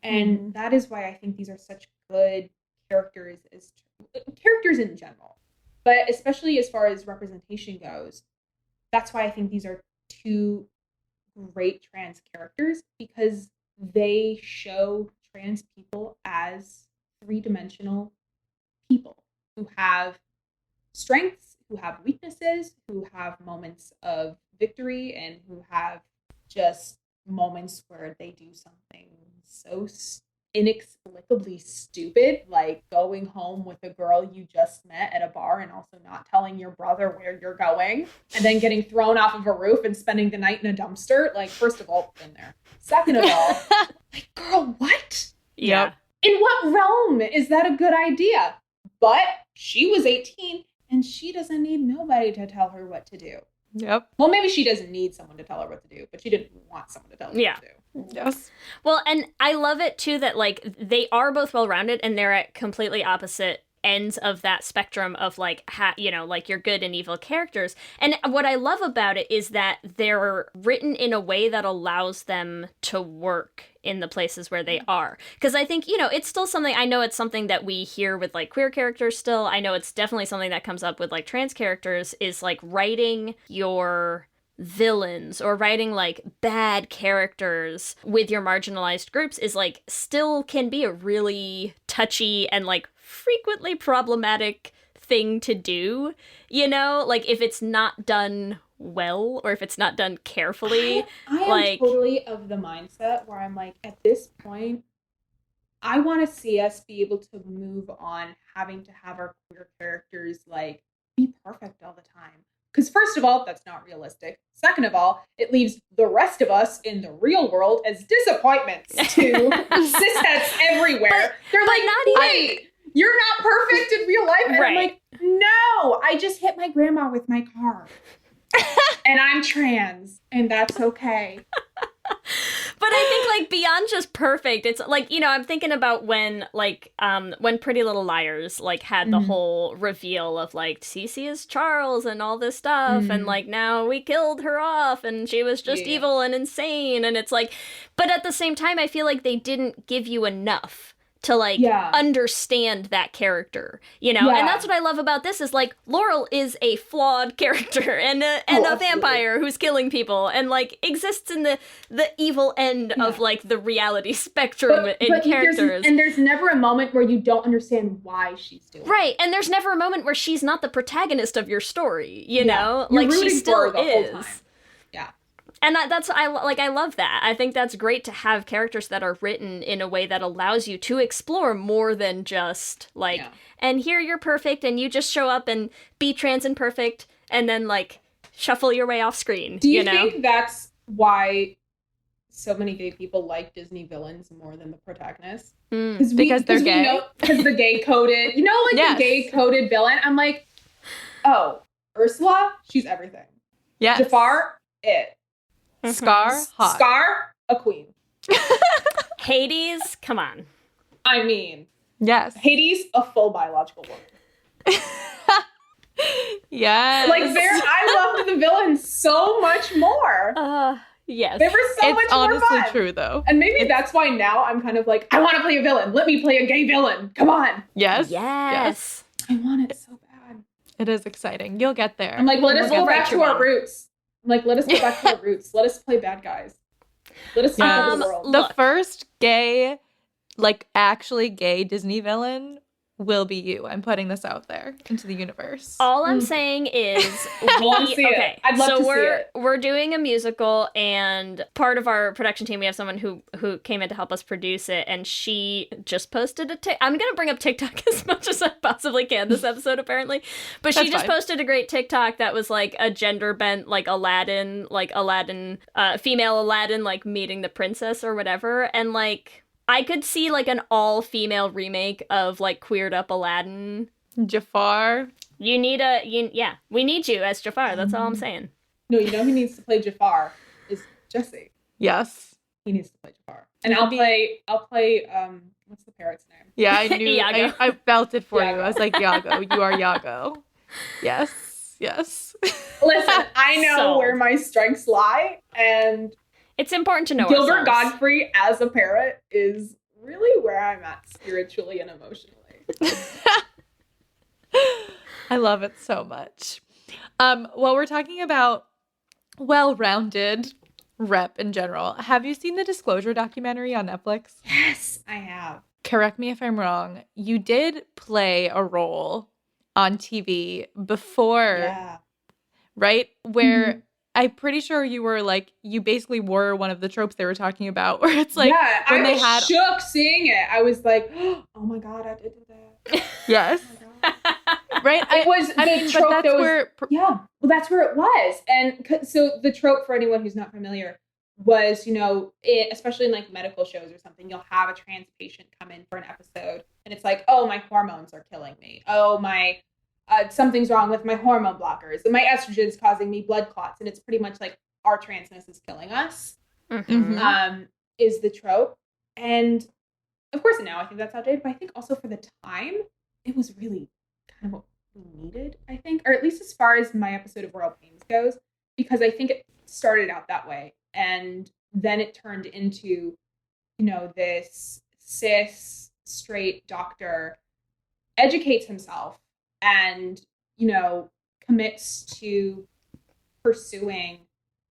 And that is why I think these are such good characters, characters in general. But especially as far as representation goes, that's why I think these are 2 great trans characters, because they show trans people as 3-dimensional people who have strengths, who have weaknesses, who have moments of victory, and who have just moments where they do something so inexplicably stupid, like going home with a girl you just met at a bar and also not telling your brother where you're going, and then getting thrown off of a roof and spending the night in a dumpster. Like, first of all, been there. Second of all, like, girl, what? Yeah. In what realm is that a good idea? But she was 18 and she doesn't need nobody to tell her what to do. Yep. Well, maybe she doesn't need someone to tell her what to do, but she didn't want someone to tell her what to do. Yes. Well, and I love it too that like they are both well-rounded and they're at completely opposite ends of that spectrum of like like your good and evil characters. And what I love about it is that they're written in a way that allows them to work in the places where they are. Because I think, it's still something, I know it's something that we hear with like queer characters still. I know it's definitely something that comes up with like trans characters is like writing your villains or writing like bad characters with your marginalized groups is like still can be a really touchy and like frequently problematic thing to do, like if it's not done well or if it's not done carefully. I am totally of the mindset where I'm like, at this point, I want to see us be able to move on having to have our queer characters like be perfect all the time. Because first of all, that's not realistic. Second of all, it leaves the rest of us in the real world as disappointments to cisheads everywhere. They're like, not even... wait, you're not perfect in real life. And I'm like, no, I just hit my grandma with my car. And I'm trans, and that's okay. But I think, like, beyond just perfect, it's like, you know, I'm thinking about when Pretty Little Liars, like, had the whole reveal of, like, Cece is Charles and all this stuff, and, like, now we killed her off, and she was just evil and insane, and it's like, but at the same time, I feel like they didn't give you enough to, like, understand that character, you know? And that's what I love about this is, like, Laurel is a flawed character and a vampire who's killing people and, like, exists in the evil end of, like, the reality spectrum in characters. There's never a moment where you don't understand why she's doing it. Right, and there's never a moment where she's not the protagonist of your story, you know? You're like, she rooting still for her the whole is. time. Yeah. And I love that. I think that's great to have characters that are written in a way that allows you to explore more than just, like, and here you're perfect, and you just show up and be trans and perfect, and then, like, shuffle your way off screen. Do you think that's why so many gay people like Disney villains more than the protagonists? Because they're gay? Because the gay-coded, the gay-coded villain. I'm like, oh, Ursula, she's everything. Yes. Jafar, it. Scar, hot. Scar, a queen. Hades, come on. I mean, yes. Hades, a full biological woman. Yes. Like, I loved the villains so much more. Yes. They were so much more fun. It's honestly true, though. And maybe that's why now I'm kind of like, I want to play a villain. Let me play a gay villain. Come on. Yes. Yes. I want it so bad. It is exciting. You'll get there. I'm like, let us go back to our roots. I'm like, let us go back to our roots. Let us play bad guys. Let us take over the world. The first gay, like, actually gay Disney villain will be you. I'm putting this out there into the universe. All I'm saying is I want to see it. I'd love to see it. We're doing a musical, and part of our production team, we have someone who came in to help us produce it, and she just posted I'm going to bring up TikTok as much as I possibly can this episode, apparently. But she just posted a great TikTok that was like a gender bent, like Aladdin, female Aladdin, like meeting the princess or whatever. And like, I could see, like, an all-female remake of, like, queered up Aladdin. Jafar. We need you as Jafar. That's all I'm saying. No, you know who needs to play Jafar is Jesse. Yes. He needs to play Jafar. And I'll play, what's the parrot's name? Yeah, I knew. I felt it for you. I was like, Yago. You are Yago. Yes. Yes. Listen, I know where my strengths lie, and it's important to know Gilbert ourselves. Godfrey as a parrot is really where I'm at spiritually and emotionally. I love it so much. While we're talking about well-rounded rep in general, have you seen the Disclosure documentary on Netflix? Yes, I have. Correct me if I'm wrong. You did play a role on TV before, right? Where I'm pretty sure you were like, you basically were one of the tropes they were talking about, where it's like, when they had shook seeing it. I was like, oh my God, I did that. Yes. Oh right? It was the trope but that's where well, that's where it was. And so the trope, for anyone who's not familiar, was, especially in like medical shows or something, you'll have a trans patient come in for an episode and it's like, oh, my hormones are killing me. Oh, my something's wrong with my hormone blockers. And my estrogen's causing me blood clots. And it's pretty much like our transness is killing us, is the trope. And of course now I think that's outdated, but I think also for the time, it was really kind of what we needed, I think. Or at least as far as my episode of Royal Pains goes, because I think it started out that way. And then it turned into, this cis, straight doctor educates himself and, commits to pursuing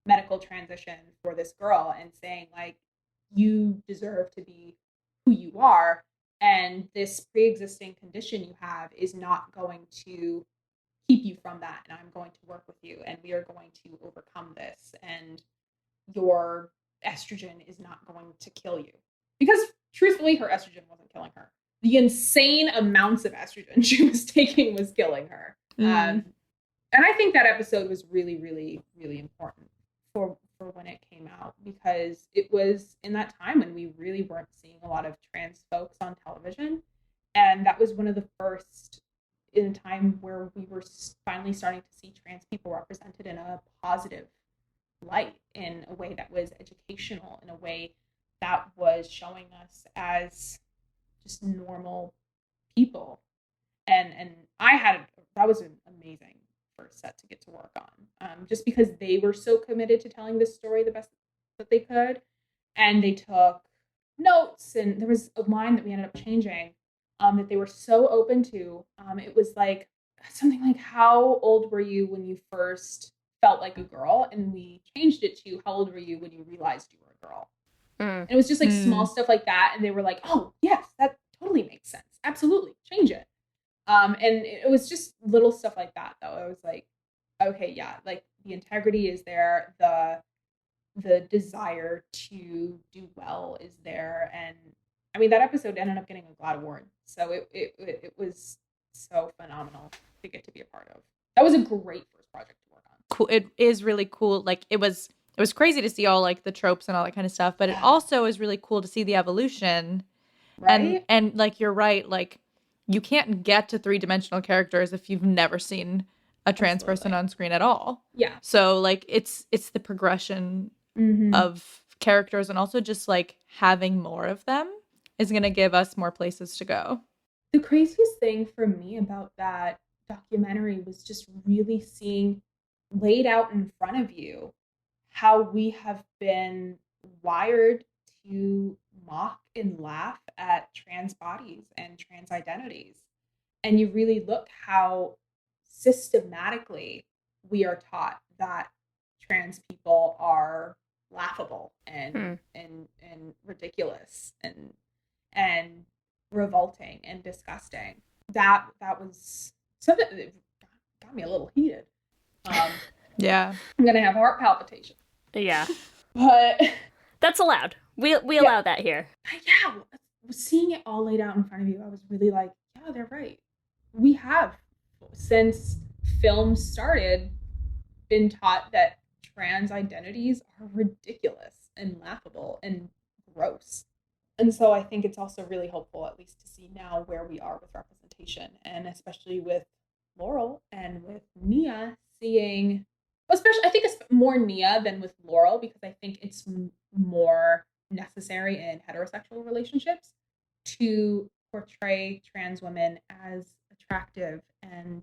medical transition for this girl and saying, like, you deserve to be who you are. And this pre-existing condition you have is not going to keep you from that. And I'm going to work with you and we are going to overcome this. And your estrogen is not going to kill you. Because truthfully, her estrogen wasn't killing her. The insane amounts of estrogen she was taking was killing her. And I think that episode was really, really, really important for when it came out, because it was in that time when we really weren't seeing a lot of trans folks on television. And that was one of the first in a time where we were finally starting to see trans people represented in a positive light, in a way that was educational, in a way that was showing us as just normal people. And that was an amazing first set to get to work on, just because they were so committed to telling this story the best that they could, and they took notes, and there was a line that we ended up changing that they were so open to. It was like something like, how old were you when you first felt like a girl? And we changed it to, how old were you when you realized you were a girl? And it was just like small stuff like that, and they were like, oh yes, that totally makes sense, absolutely, change it. And it was just little stuff like that, though. I was like, okay, yeah, like the integrity is there, the desire to do well is there. And I mean, that episode ended up getting a GLAAD award, so it was so phenomenal to get to be a part of. That was a great first project to work on. Cool. It is really cool. Like it was crazy to see all like the tropes and all that kind of stuff, but it also is really cool to see the evolution. Right? And like you're right, like you can't get to 3-dimensional characters if you've never seen a trans person on screen at all. Yeah. So like it's the progression of characters, and also just like having more of them is going to give us more places to go. The craziest thing for me about that documentary was just really seeing laid out in front of you how we have been wired to mock and laugh at trans bodies and trans identities. And you really look how systematically we are taught that trans people are laughable and ridiculous and revolting and disgusting. That was something that got me a little heated. Yeah. I'm gonna have heart palpitation. Yeah. But that's allowed. We allow that here. Yeah. Seeing it all laid out in front of you, I was really like, yeah, they're right. We have, since film started, been taught that trans identities are ridiculous and laughable and gross. And so I think it's also really helpful, at least to see now where we are with representation, and especially with Laurel and with Nia, seeing, especially, I think it's more Nia than with Laurel, because I think it's more necessary in heterosexual relationships to portray trans women as attractive and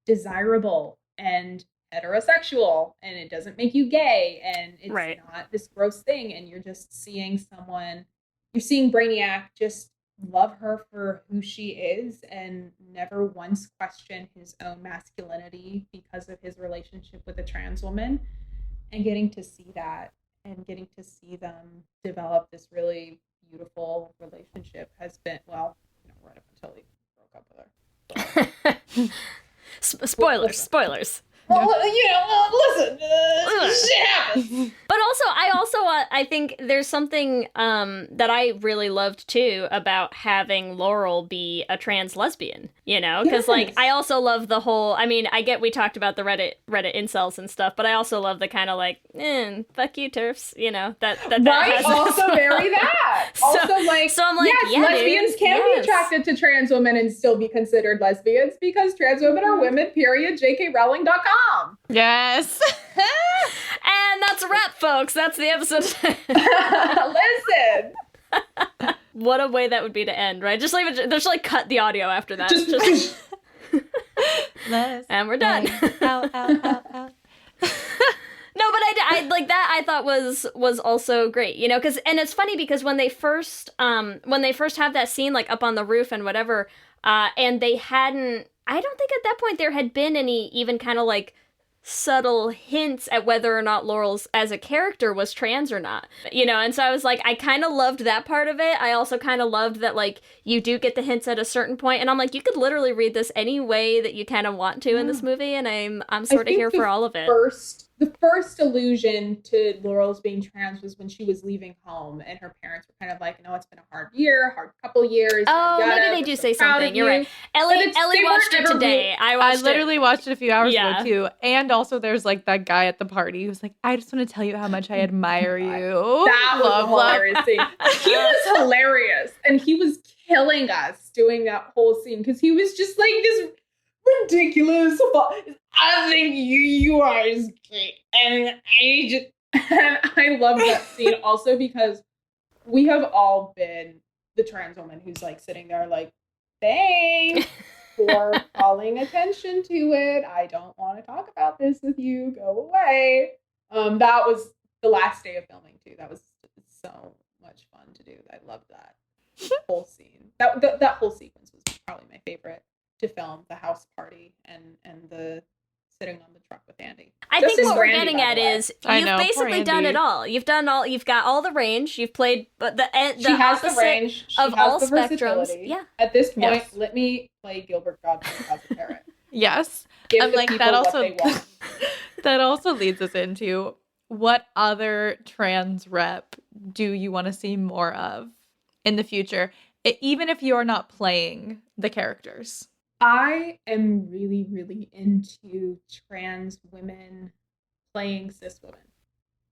desirable and heterosexual, and it doesn't make you gay, and it's not this gross thing, and you're just seeing you're seeing Brainiac just love her for who she is and never once question his own masculinity because of his relationship with a trans woman, and getting to see that and getting to see them develop this really beautiful relationship has been, well, right up until he broke up with her. Spoilers. Well, listen, shit happens. But also, I think there's something that I really loved too about having Laurel be a trans lesbian, because like I also love the whole. I mean, I get we talked about the Reddit incels and stuff, but I also love the kind of like, fuck you, TERFs, that right. Has also marry that. So I'm like, yes, yeah, lesbians can be attracted to trans women and still be considered lesbians, because trans women are women. Period. JKRowling.com. Yes. And that's a wrap, folks. That's the episode. Listen. What a way that would be to end, right? Just leave it. Just like cut the audio after that. And we're done. Ow. No, but I like that. I thought was also great, because, and it's funny because when they first have that scene like up on the roof and whatever, and they hadn't. I don't think at that point there had been any even kind of like subtle hints at whether or not Laurel's as a character was trans or not, and so I was like, I kind of loved that part of it. I also kind of loved that like you do get the hints at a certain point, and I'm like, you could literally read this any way that you kind of want to in this movie, and I'm sort of here for all of it. First the first allusion to Laurel's being trans was when she was leaving home, and her parents were kind of like, "No, it's been a hard couple years." Oh, yada, maybe they we're do so say proud something. of You're you. right. Ellie They watched weren't it ever today. I literally watched it a few hours Yeah. ago too. And also there's like that guy at the party who's like, I just want to tell you how much I admire you. That was a hilarious scene. He was hilarious. And he was killing us doing that whole scene because he was just like this ridiculous. I think you are great. And I love that scene also because we have all been the trans woman who's like sitting there like, thanks for calling attention to it. I don't want to talk about this with you. Go away. That was the last day of filming too. That was so much fun to do. I loved that whole scene. That whole sequence was probably my favorite to film. The house party and the sitting on the truck with Andy. I think what we're getting at is you've basically done it all. You've got all the range. You've played the she has the range. She of has all the spectrums. versatility. Yeah. At this point, let me play Gilbert Gottfried as a parrot. Yes. Give I'm the like people that what also they want. that also leads us into what other trans rep do you want to see more of in the future, even if you're not playing the characters? I am really, really into trans women playing cis women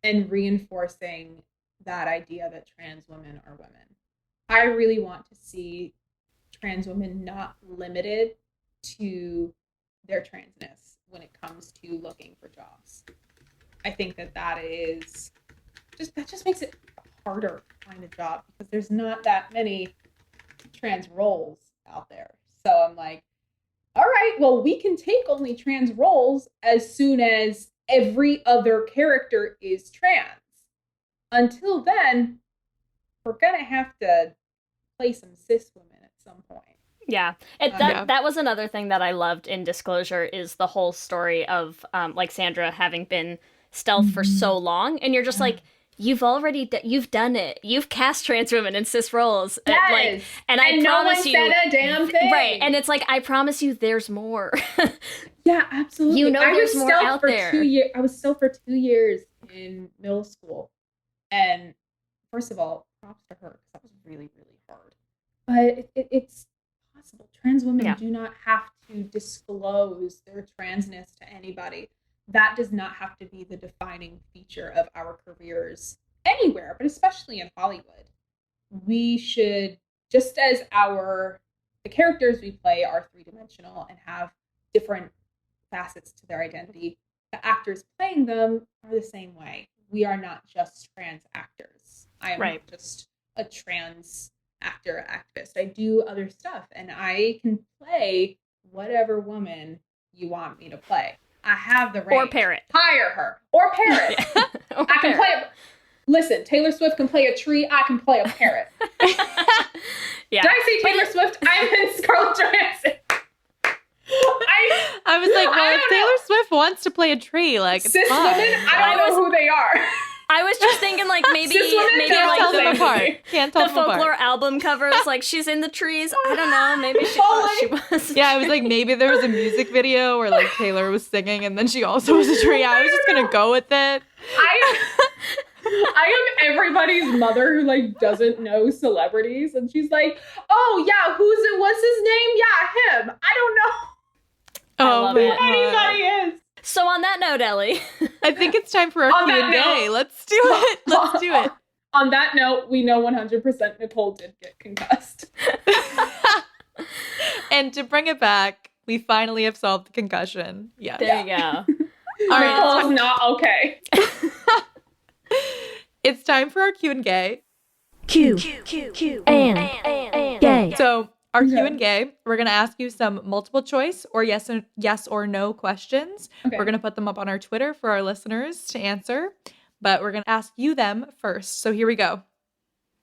and reinforcing that idea that trans women are women. I really want to see trans women not limited to their transness when it comes to looking for jobs. I think that just makes it harder to find a job because there's not that many trans roles out there. So I'm like, all right, well, we can take only trans roles as soon as every other character is trans. Until then, we're going to have to play some cis women at some point. Yeah. That was another thing that I loved in Disclosure is the whole story of like Sandra having been stealth for so long. And you're just like, you've done it. You've cast trans women in cis roles. Yes. And I no promise one you, said a damn thing. Right. And it's like, I promise you there's more. Yeah, absolutely. You know there's more out for there. 2 years. I was stealth for 2 years in middle school. And first of all, props to her because that was really, really hard. But it's possible. Trans women do not have to disclose their transness to anybody. That does not have to be the defining feature of our careers anywhere, but especially in Hollywood. We should, just as the characters we play are three-dimensional and have different facets to their identity, the actors playing them are the same way. We are not just trans actors. I am not just a trans actor, activist. I do other stuff, and I can play whatever woman you want me to play. I have the range. Or parrot. Hire her. Or parrot. Or I can play. Listen, Taylor Swift can play a tree. I can play a parrot. Yeah. Did I say Taylor Swift? I meant Scarlett Johansson. I was like, well, if Taylor Swift wants to play a tree, like, cis it's fine. women, I don't know who they are. I was just thinking like maybe Can't like tell them apart. Can't tell the them apart. folklore album covers, like she's in the trees. I don't know. Maybe she thought she was. Yeah, I was like, maybe there was a music video where like Taylor was singing and then she also was a tree. I was just gonna go with it. I am everybody's mother who like doesn't know celebrities, and she's like, "Oh yeah, what's his name? Yeah, him. I don't know Oh, who anybody is." So on that note, Ellie, I think it's time for our Q&A. Let's do it. Let's do it. On that note, we know 100% Nicole did get concussed. And to bring it back, we finally have solved the concussion. Yeah. There you go. All right. Nicole's not okay. It's time for our Q&A. Q and gay. So our Q&A, we're going to ask you some multiple choice or yes or no questions. Okay. We're going to put them up on our Twitter for our listeners to answer, but we're going to ask you them first. So here we go.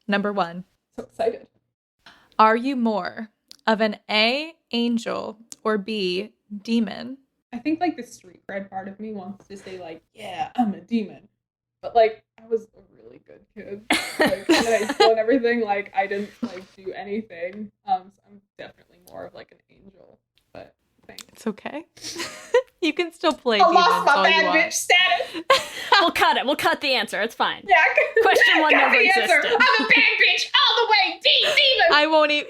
Number 1. So excited. Are you more of an A, angel, or B, demon? I think like the street cred part of me wants to say like, yeah, I'm a demon. But like, I was a really good kid. Like in high school and everything, like I didn't like do anything. So I'm definitely more of like an angel. But thanks. It's okay. You can still play I demons lost my all you bad want. bitch status. We'll cut it. We'll cut the answer. It's fine. Yeah. Question one Got never the answer. existed. I'm a bad bitch all the way. Demon.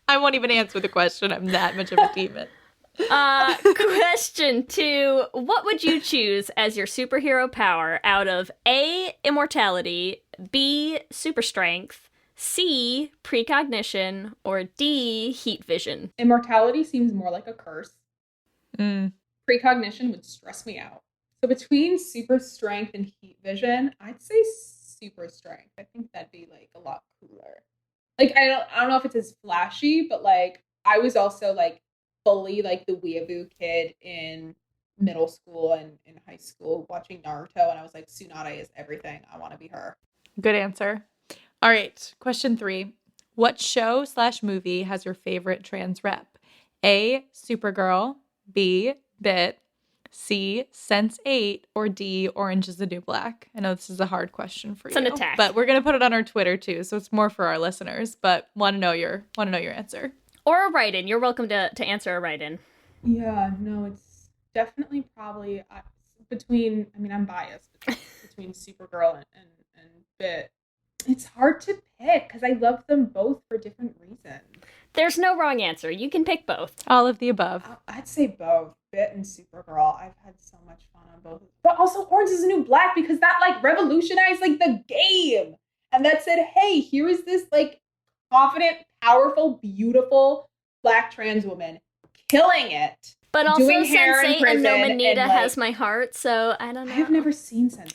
I won't even answer the question. I'm that much of a demon. Question 2. What would you choose as your superhero power out of A, immortality, B, super strength, C, precognition, or D, heat vision? Immortality seems more like a curse. Precognition would stress me out. So between super strength and heat vision, I'd say super strength. I think that'd be like a lot cooler. Like I don't know if it's as flashy, but like I was also like fully like the weeaboo kid in middle school and in high school watching Naruto, and I was like, Tsunade is everything. I want to be her. Good answer. All right, question 3. What show/movie has your favorite trans rep? A, Supergirl, B, Bit, C, Sense8, or D, Orange is the New Black? I know this is a hard question for you. It's an attack. But we're going to put it on our Twitter too, so it's more for our listeners, but want to know your answer. Or a write-in. You're welcome to answer a write-in. Yeah, no, it's definitely probably between, I mean, I'm biased between Supergirl and Bit. It's hard to pick because I love them both for different reasons. There's no wrong answer. You can pick both. All of the above. I'd say both, Bit and Supergirl. I've had so much fun on both. But also Orange is the New Black because that like revolutionized like the game. And that said, hey, here is this like confident, powerful, beautiful Black trans woman killing it. But also doing hair in Sense8 and prison No and, Manita like, has my heart, so I don't know. I've never seen Sense8.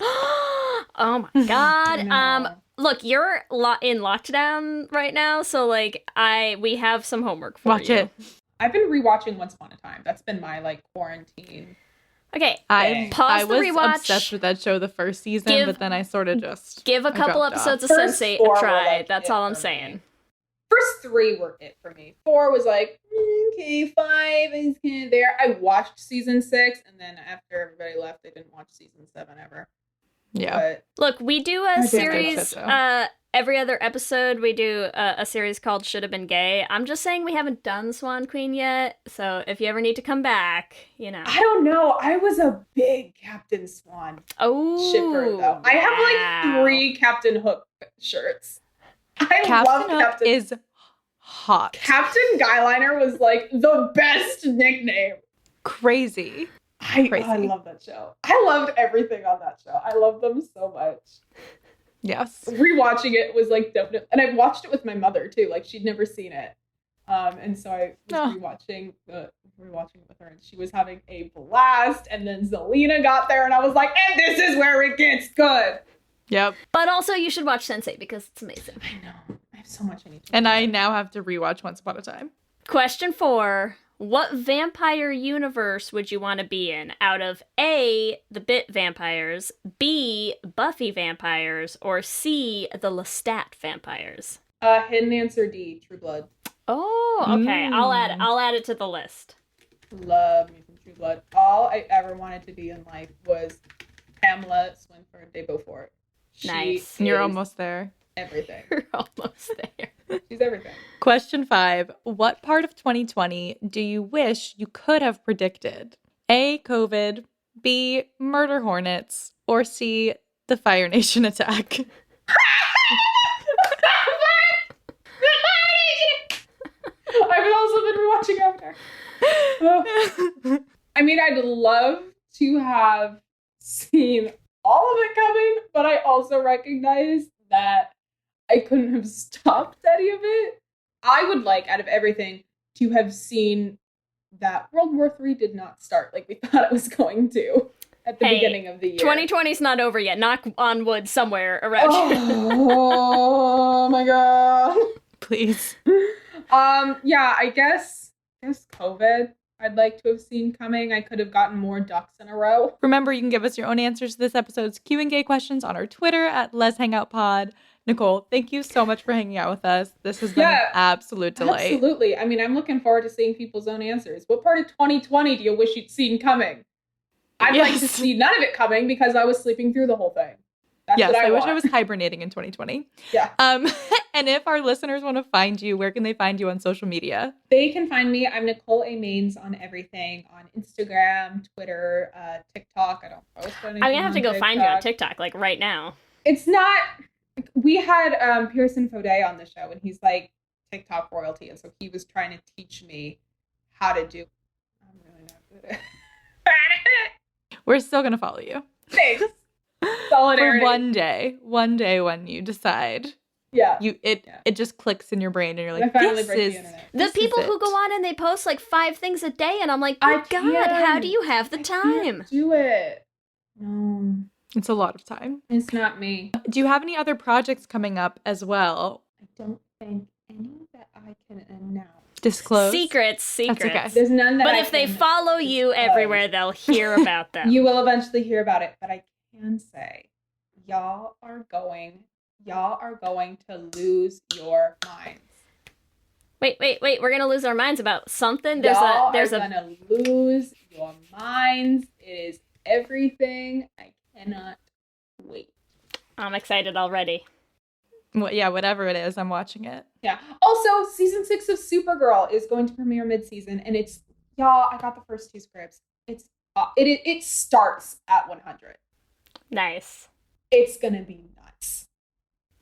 Oh my god. Look, you're in lockdown right now, so like we have some homework for Watch you. it. I've been rewatching Once Upon a Time. That's been my like quarantine. Okay, I pause the was rewatch. obsessed with that show the first season, but then I sort of just Give a couple dropped episodes off. of First Sense8 four a were, try. like, That's it all I'm for saying. me. First 3 were it for me. 4 was like, okay, 5 is kind of there. I watched season 6, and then after everybody left, I didn't watch season 7 ever. Yeah. But Look, we do a damn series good show. every other episode. We do a series called Should Have Been Gay. I'm just saying we haven't done Swan Queen yet, so if you ever need to come back, you know. I don't know. I was a big Captain Swan shipper, though. I have like 3 Captain Hook shirts. I love Captain Hook is hot. Captain Guyliner was like the best nickname. Crazy. I love that show. I loved everything on that show. I love them so much. Yes. Rewatching it was like definitely, and I watched it with my mother too. Like she'd never seen it, and so I was rewatching it with her, and she was having a blast. And then Zelina got there, and I was like, and this is where it gets good. Yep. But also, you should watch Sense8 because it's amazing. I know. I have so much I need to And do. I now have to rewatch Once Upon a Time. Question 4. What vampire universe would you want to be in out of A, the Bit vampires, B, Buffy vampires, or C, the Lestat vampires? Hidden answer D, True Blood. Oh, okay. I'll add it to the list. Love me some True Blood. All I ever wanted to be in life was Pamela Swinford de Beaufort. Nice. You're almost there. Everything. You're almost there. She's everything. Question 5. What part of 2020 do you wish you could have predicted? A, COVID, B, murder hornets, or C, the Fire Nation attack? I've also been rewatching Avatar. I mean, I'd love to have seen all of it coming, but I also recognize that I couldn't have stopped any of it. I would like, out of everything, to have seen that World War III did not start like we thought it was going to at the beginning of the year. 2020's not over yet. Knock on wood somewhere around here. Oh my god. Please. Yeah, I guess COVID I'd like to have seen coming. I could have gotten more ducks in a row. Remember, you can give us your own answers to this episode's Q&A questions on our Twitter at Let's Hang Out Pod. Nicole, thank you so much for hanging out with us. This has been an absolute delight. Absolutely. I mean, I'm looking forward to seeing people's own answers. What part of 2020 do you wish you'd seen coming? I'd like to see none of it coming because I was sleeping through the whole thing. That's Yes, what I wish want. I was hibernating in 2020. Yeah. And if our listeners want to find you, where can they find you on social media? They can find me. I'm Nicole A. Maines on everything, on Instagram, Twitter, TikTok. I don't post anything. I'm gonna have to go on find you on TikTok, like right now. It's not. We had Pearson Faudet on the show, and he's like TikTok royalty, and so he was trying to teach me how to do. I'm really not good at it. We're still going to follow you. Thanks. Solidarity. For one day when you decide. Yeah. It just clicks in your brain and you're like, I finally this break is the internet. The people who go on and they post like 5 things a day, and I'm like, oh God, how do you have the time? Do it. No. It's a lot of time. It's not me. Do you have any other projects coming up as well? I don't think any that I can announce. Disclose? Secrets. That's okay. There's none that But I if they can follow you everywhere, they'll hear about them. You will eventually hear about it, but I can say y'all are going to lose your minds. Wait, we're gonna lose our minds about something? Y'all are gonna lose your minds. It is everything. I cannot wait. I'm excited already. Well, yeah, whatever it is, I'm watching it. Yeah. Also, season 6 of Supergirl is going to premiere mid-season, and it's y'all. I got the first 2 scripts. It's it starts at 100. Nice. It's gonna be nuts.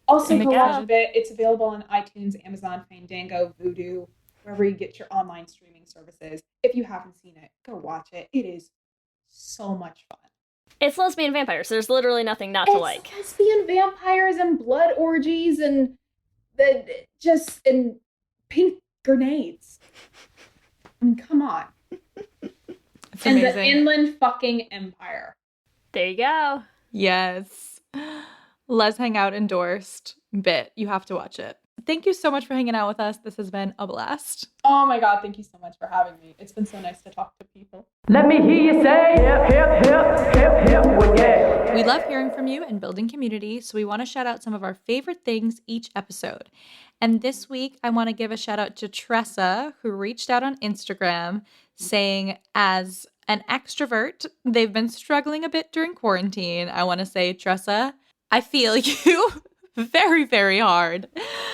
Also, Oh my go God. watch it. It's available on iTunes, Amazon, Fandango, Vudu, wherever you get your online streaming services. If you haven't seen it, go watch it. It is so much fun. It's lesbian vampires. There's literally nothing not to like. Lesbian vampires and blood orgies and and pink grenades. I mean, come on. It's and amazing. the Inland fucking Empire. There you go. Yes. Let's Hang Out endorsed bit. You have to watch it. Thank you so much for hanging out with us. This has been a blast. Oh my God, thank you so much for having me. It's been so nice to talk to people. Let me hear you say hip, hip, hip, hip, hip, well, yeah. We love hearing from you and building community, so we want to shout out some of our favorite things each episode. And this week, I want to give a shout out to Tressa, who reached out on Instagram saying, as an extrovert, they've been struggling a bit during quarantine. I want to say, Tressa, I feel you very, very hard.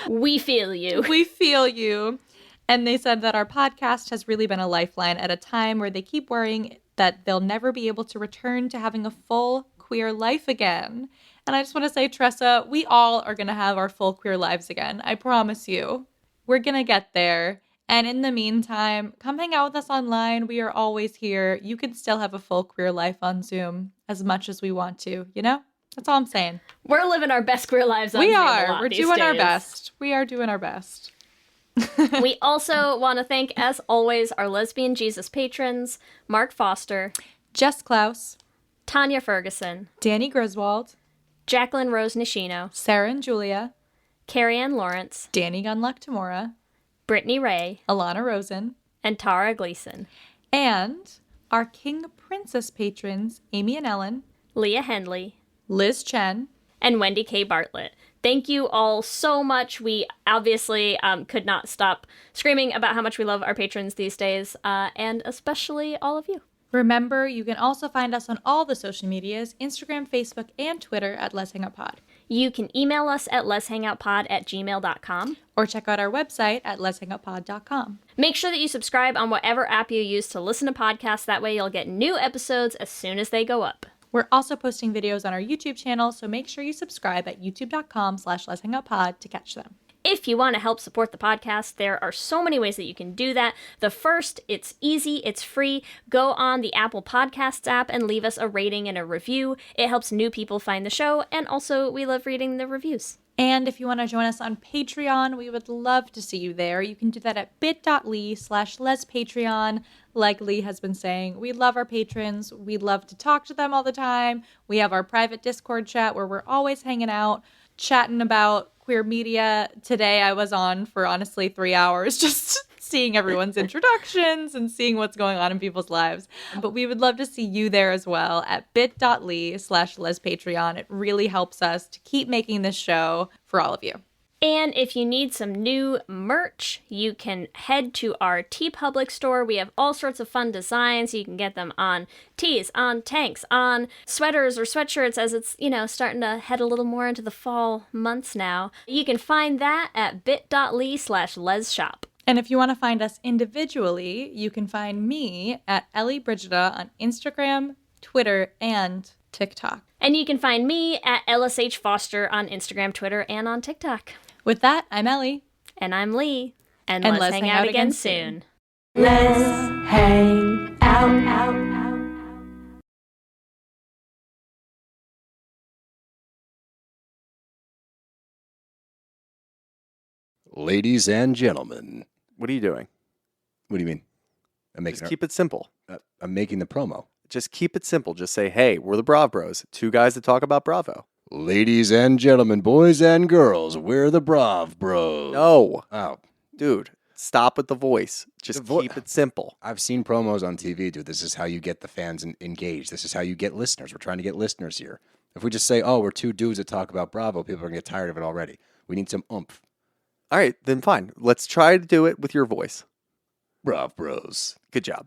We feel you. We feel you. And they said that our podcast has really been a lifeline at a time where they keep worrying that they'll never be able to return to having a full queer life again. And I just want to say, Tressa, we all are going to have our full queer lives again. I promise you. We're going to get there. And in the meantime, come hang out with us online. We are always here. You can still have a full queer life on Zoom as much as we want to, you know? That's all I'm saying. We're living our best queer lives on We Zoom a are. lot We're these doing our days. best. We are doing our best. We also want to thank, as always, our Lesbian Jesus patrons, Mark Foster, Jess Klaus, Tanya Ferguson, Danny Griswold, Jacqueline Rose Nishino, Sarah and Julia, Carrie Ann Lawrence, Danny Gunluck Tamora, Brittany Ray, Alana Rosen, and Tara Gleason, and our King Princess patrons, Amy and Ellen, Leah Henley, Liz Chen, and Wendy K. Bartlett. Thank you all so much. We obviously could not stop screaming about how much we love our patrons these days, and especially all of you. Remember, you can also find us on all the social medias, Instagram, Facebook, and Twitter at Let's Hang Out Pod. You can email us at letshangoutpod@gmail.com. Or check out our website at letshangoutpod.com. Make sure that you subscribe on whatever app you use to listen to podcasts. That way you'll get new episodes as soon as they go up. We're also posting videos on our YouTube channel, so make sure you subscribe at youtube.com/letshangoutpod to catch them. If you want to help support the podcast, there are so many ways that you can do that. The first, it's easy, it's free. Go on the Apple Podcasts app and leave us a rating and a review. It helps new people find the show, and also we love reading the reviews. And if you want to join us on Patreon, we would love to see you there. You can do that at bit.ly/lespatreon. Like Lee has been saying, we love our patrons. We love to talk to them all the time. We have our private Discord chat where we're always hanging out, chatting about queer media. Today I was on for honestly 3 hours just seeing everyone's introductions and seeing what's going on in people's lives. But we would love to see you there as well at bit.ly/lespatreon. It really helps us to keep making this show for all of you. And if you need some new merch, you can head to our TeePublic store. We have all sorts of fun designs. You can get them on tees, on tanks, on sweaters or sweatshirts as it's, starting to head a little more into the fall months now. You can find that at bit.ly/lesshop. And if you want to find us individually, you can find me at Ellie Brigida on Instagram, Twitter, and TikTok. And you can find me at LSH Foster on Instagram, Twitter, and on TikTok. With that, I'm Ellie. And I'm Lee. And let's hang out again soon. Let's hang out. Ladies and gentlemen. What are you doing? What do you mean? Just keep it simple. I'm making the promo. Just keep it simple. Just say, hey, we're the Brav Bros. Two guys that talk about Bravo. Ladies and gentlemen, boys and girls, we're the Brav Bros. No. Oh. Dude, stop with the voice. Just keep it simple. I've seen promos on TV, dude. This is how you get the fans engaged. This is how you get listeners. We're trying to get listeners here. If we just say, oh, we're two dudes that talk about Bravo, people are going to get tired of it already. We need some oomph. All right, then fine. Let's try to do it with your voice. Brav Bros. Good job.